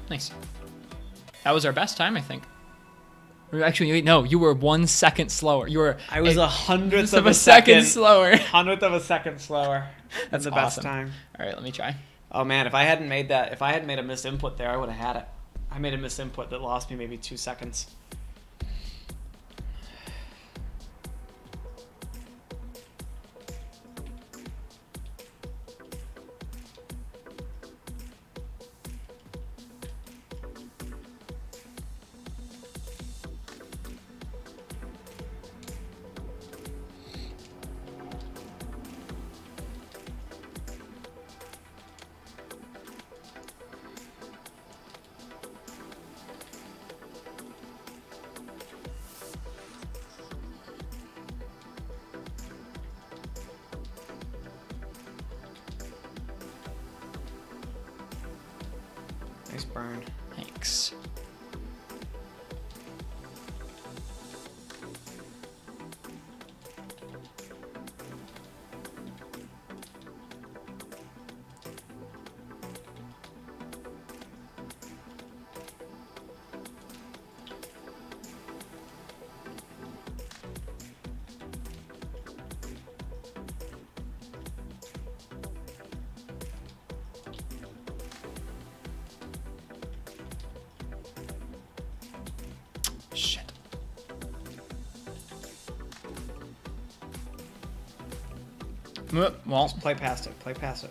Nice. That was our best time, I think. Actually, no, you were 1 second slower. You were. I was 1/100th of a second slower. 100th of a second slower. That's the best awesome. time. All right, let me try. Oh man, if I hadn't made that, if I hadn't made a missed input there, I would have had it. I made a missed input that lost me maybe 2 seconds. Nice burn. Thanks. Shit. Well, Just play past it. Play past it.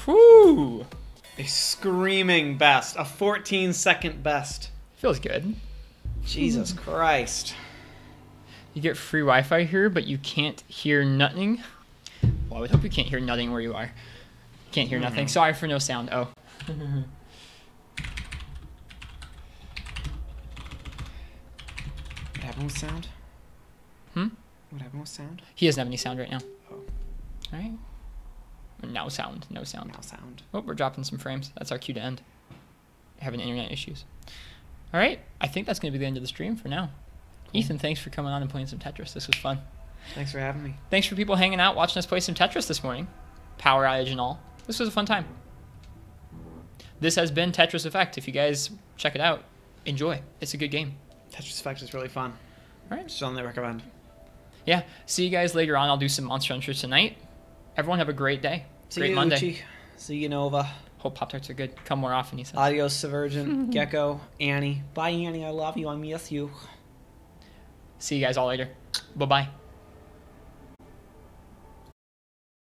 whew. A screaming best. A 14-second best. Feels good. Jesus Christ. You get free Wi-Fi here, but you can't hear nothing. Well, I would hope you can't hear nothing where you are. Can't hear nothing. Sorry for no sound. Oh. What happened with sound? Hmm? What happened with sound? He doesn't have any sound right now. Oh. All right. No sound. No sound. No sound. Oh, we're dropping some frames. That's our cue to end. Having internet issues. All right. I think that's going to be the end of the stream for now. Cool. Ethan, thanks for coming on and playing some Tetris. This was fun. Thanks for having me. Thanks for people hanging out, watching us play some Tetris this morning. Power outage and all. This was a fun time. This has been Tetris Effect. If you guys check it out, enjoy. It's a good game. Tetris Effect is really fun. All right. Strongly recommend. Yeah. See you guys later on. I'll do some Monster Hunters tonight. Everyone have a great day. See Great you, Monday. Uchi. See you, Nova. Hope Pop-Tarts are good. Come more often, he says. Adios, Severgent, Gecko, Annie. Bye, Annie. I love you. I miss you. See you guys all later. Bye-bye.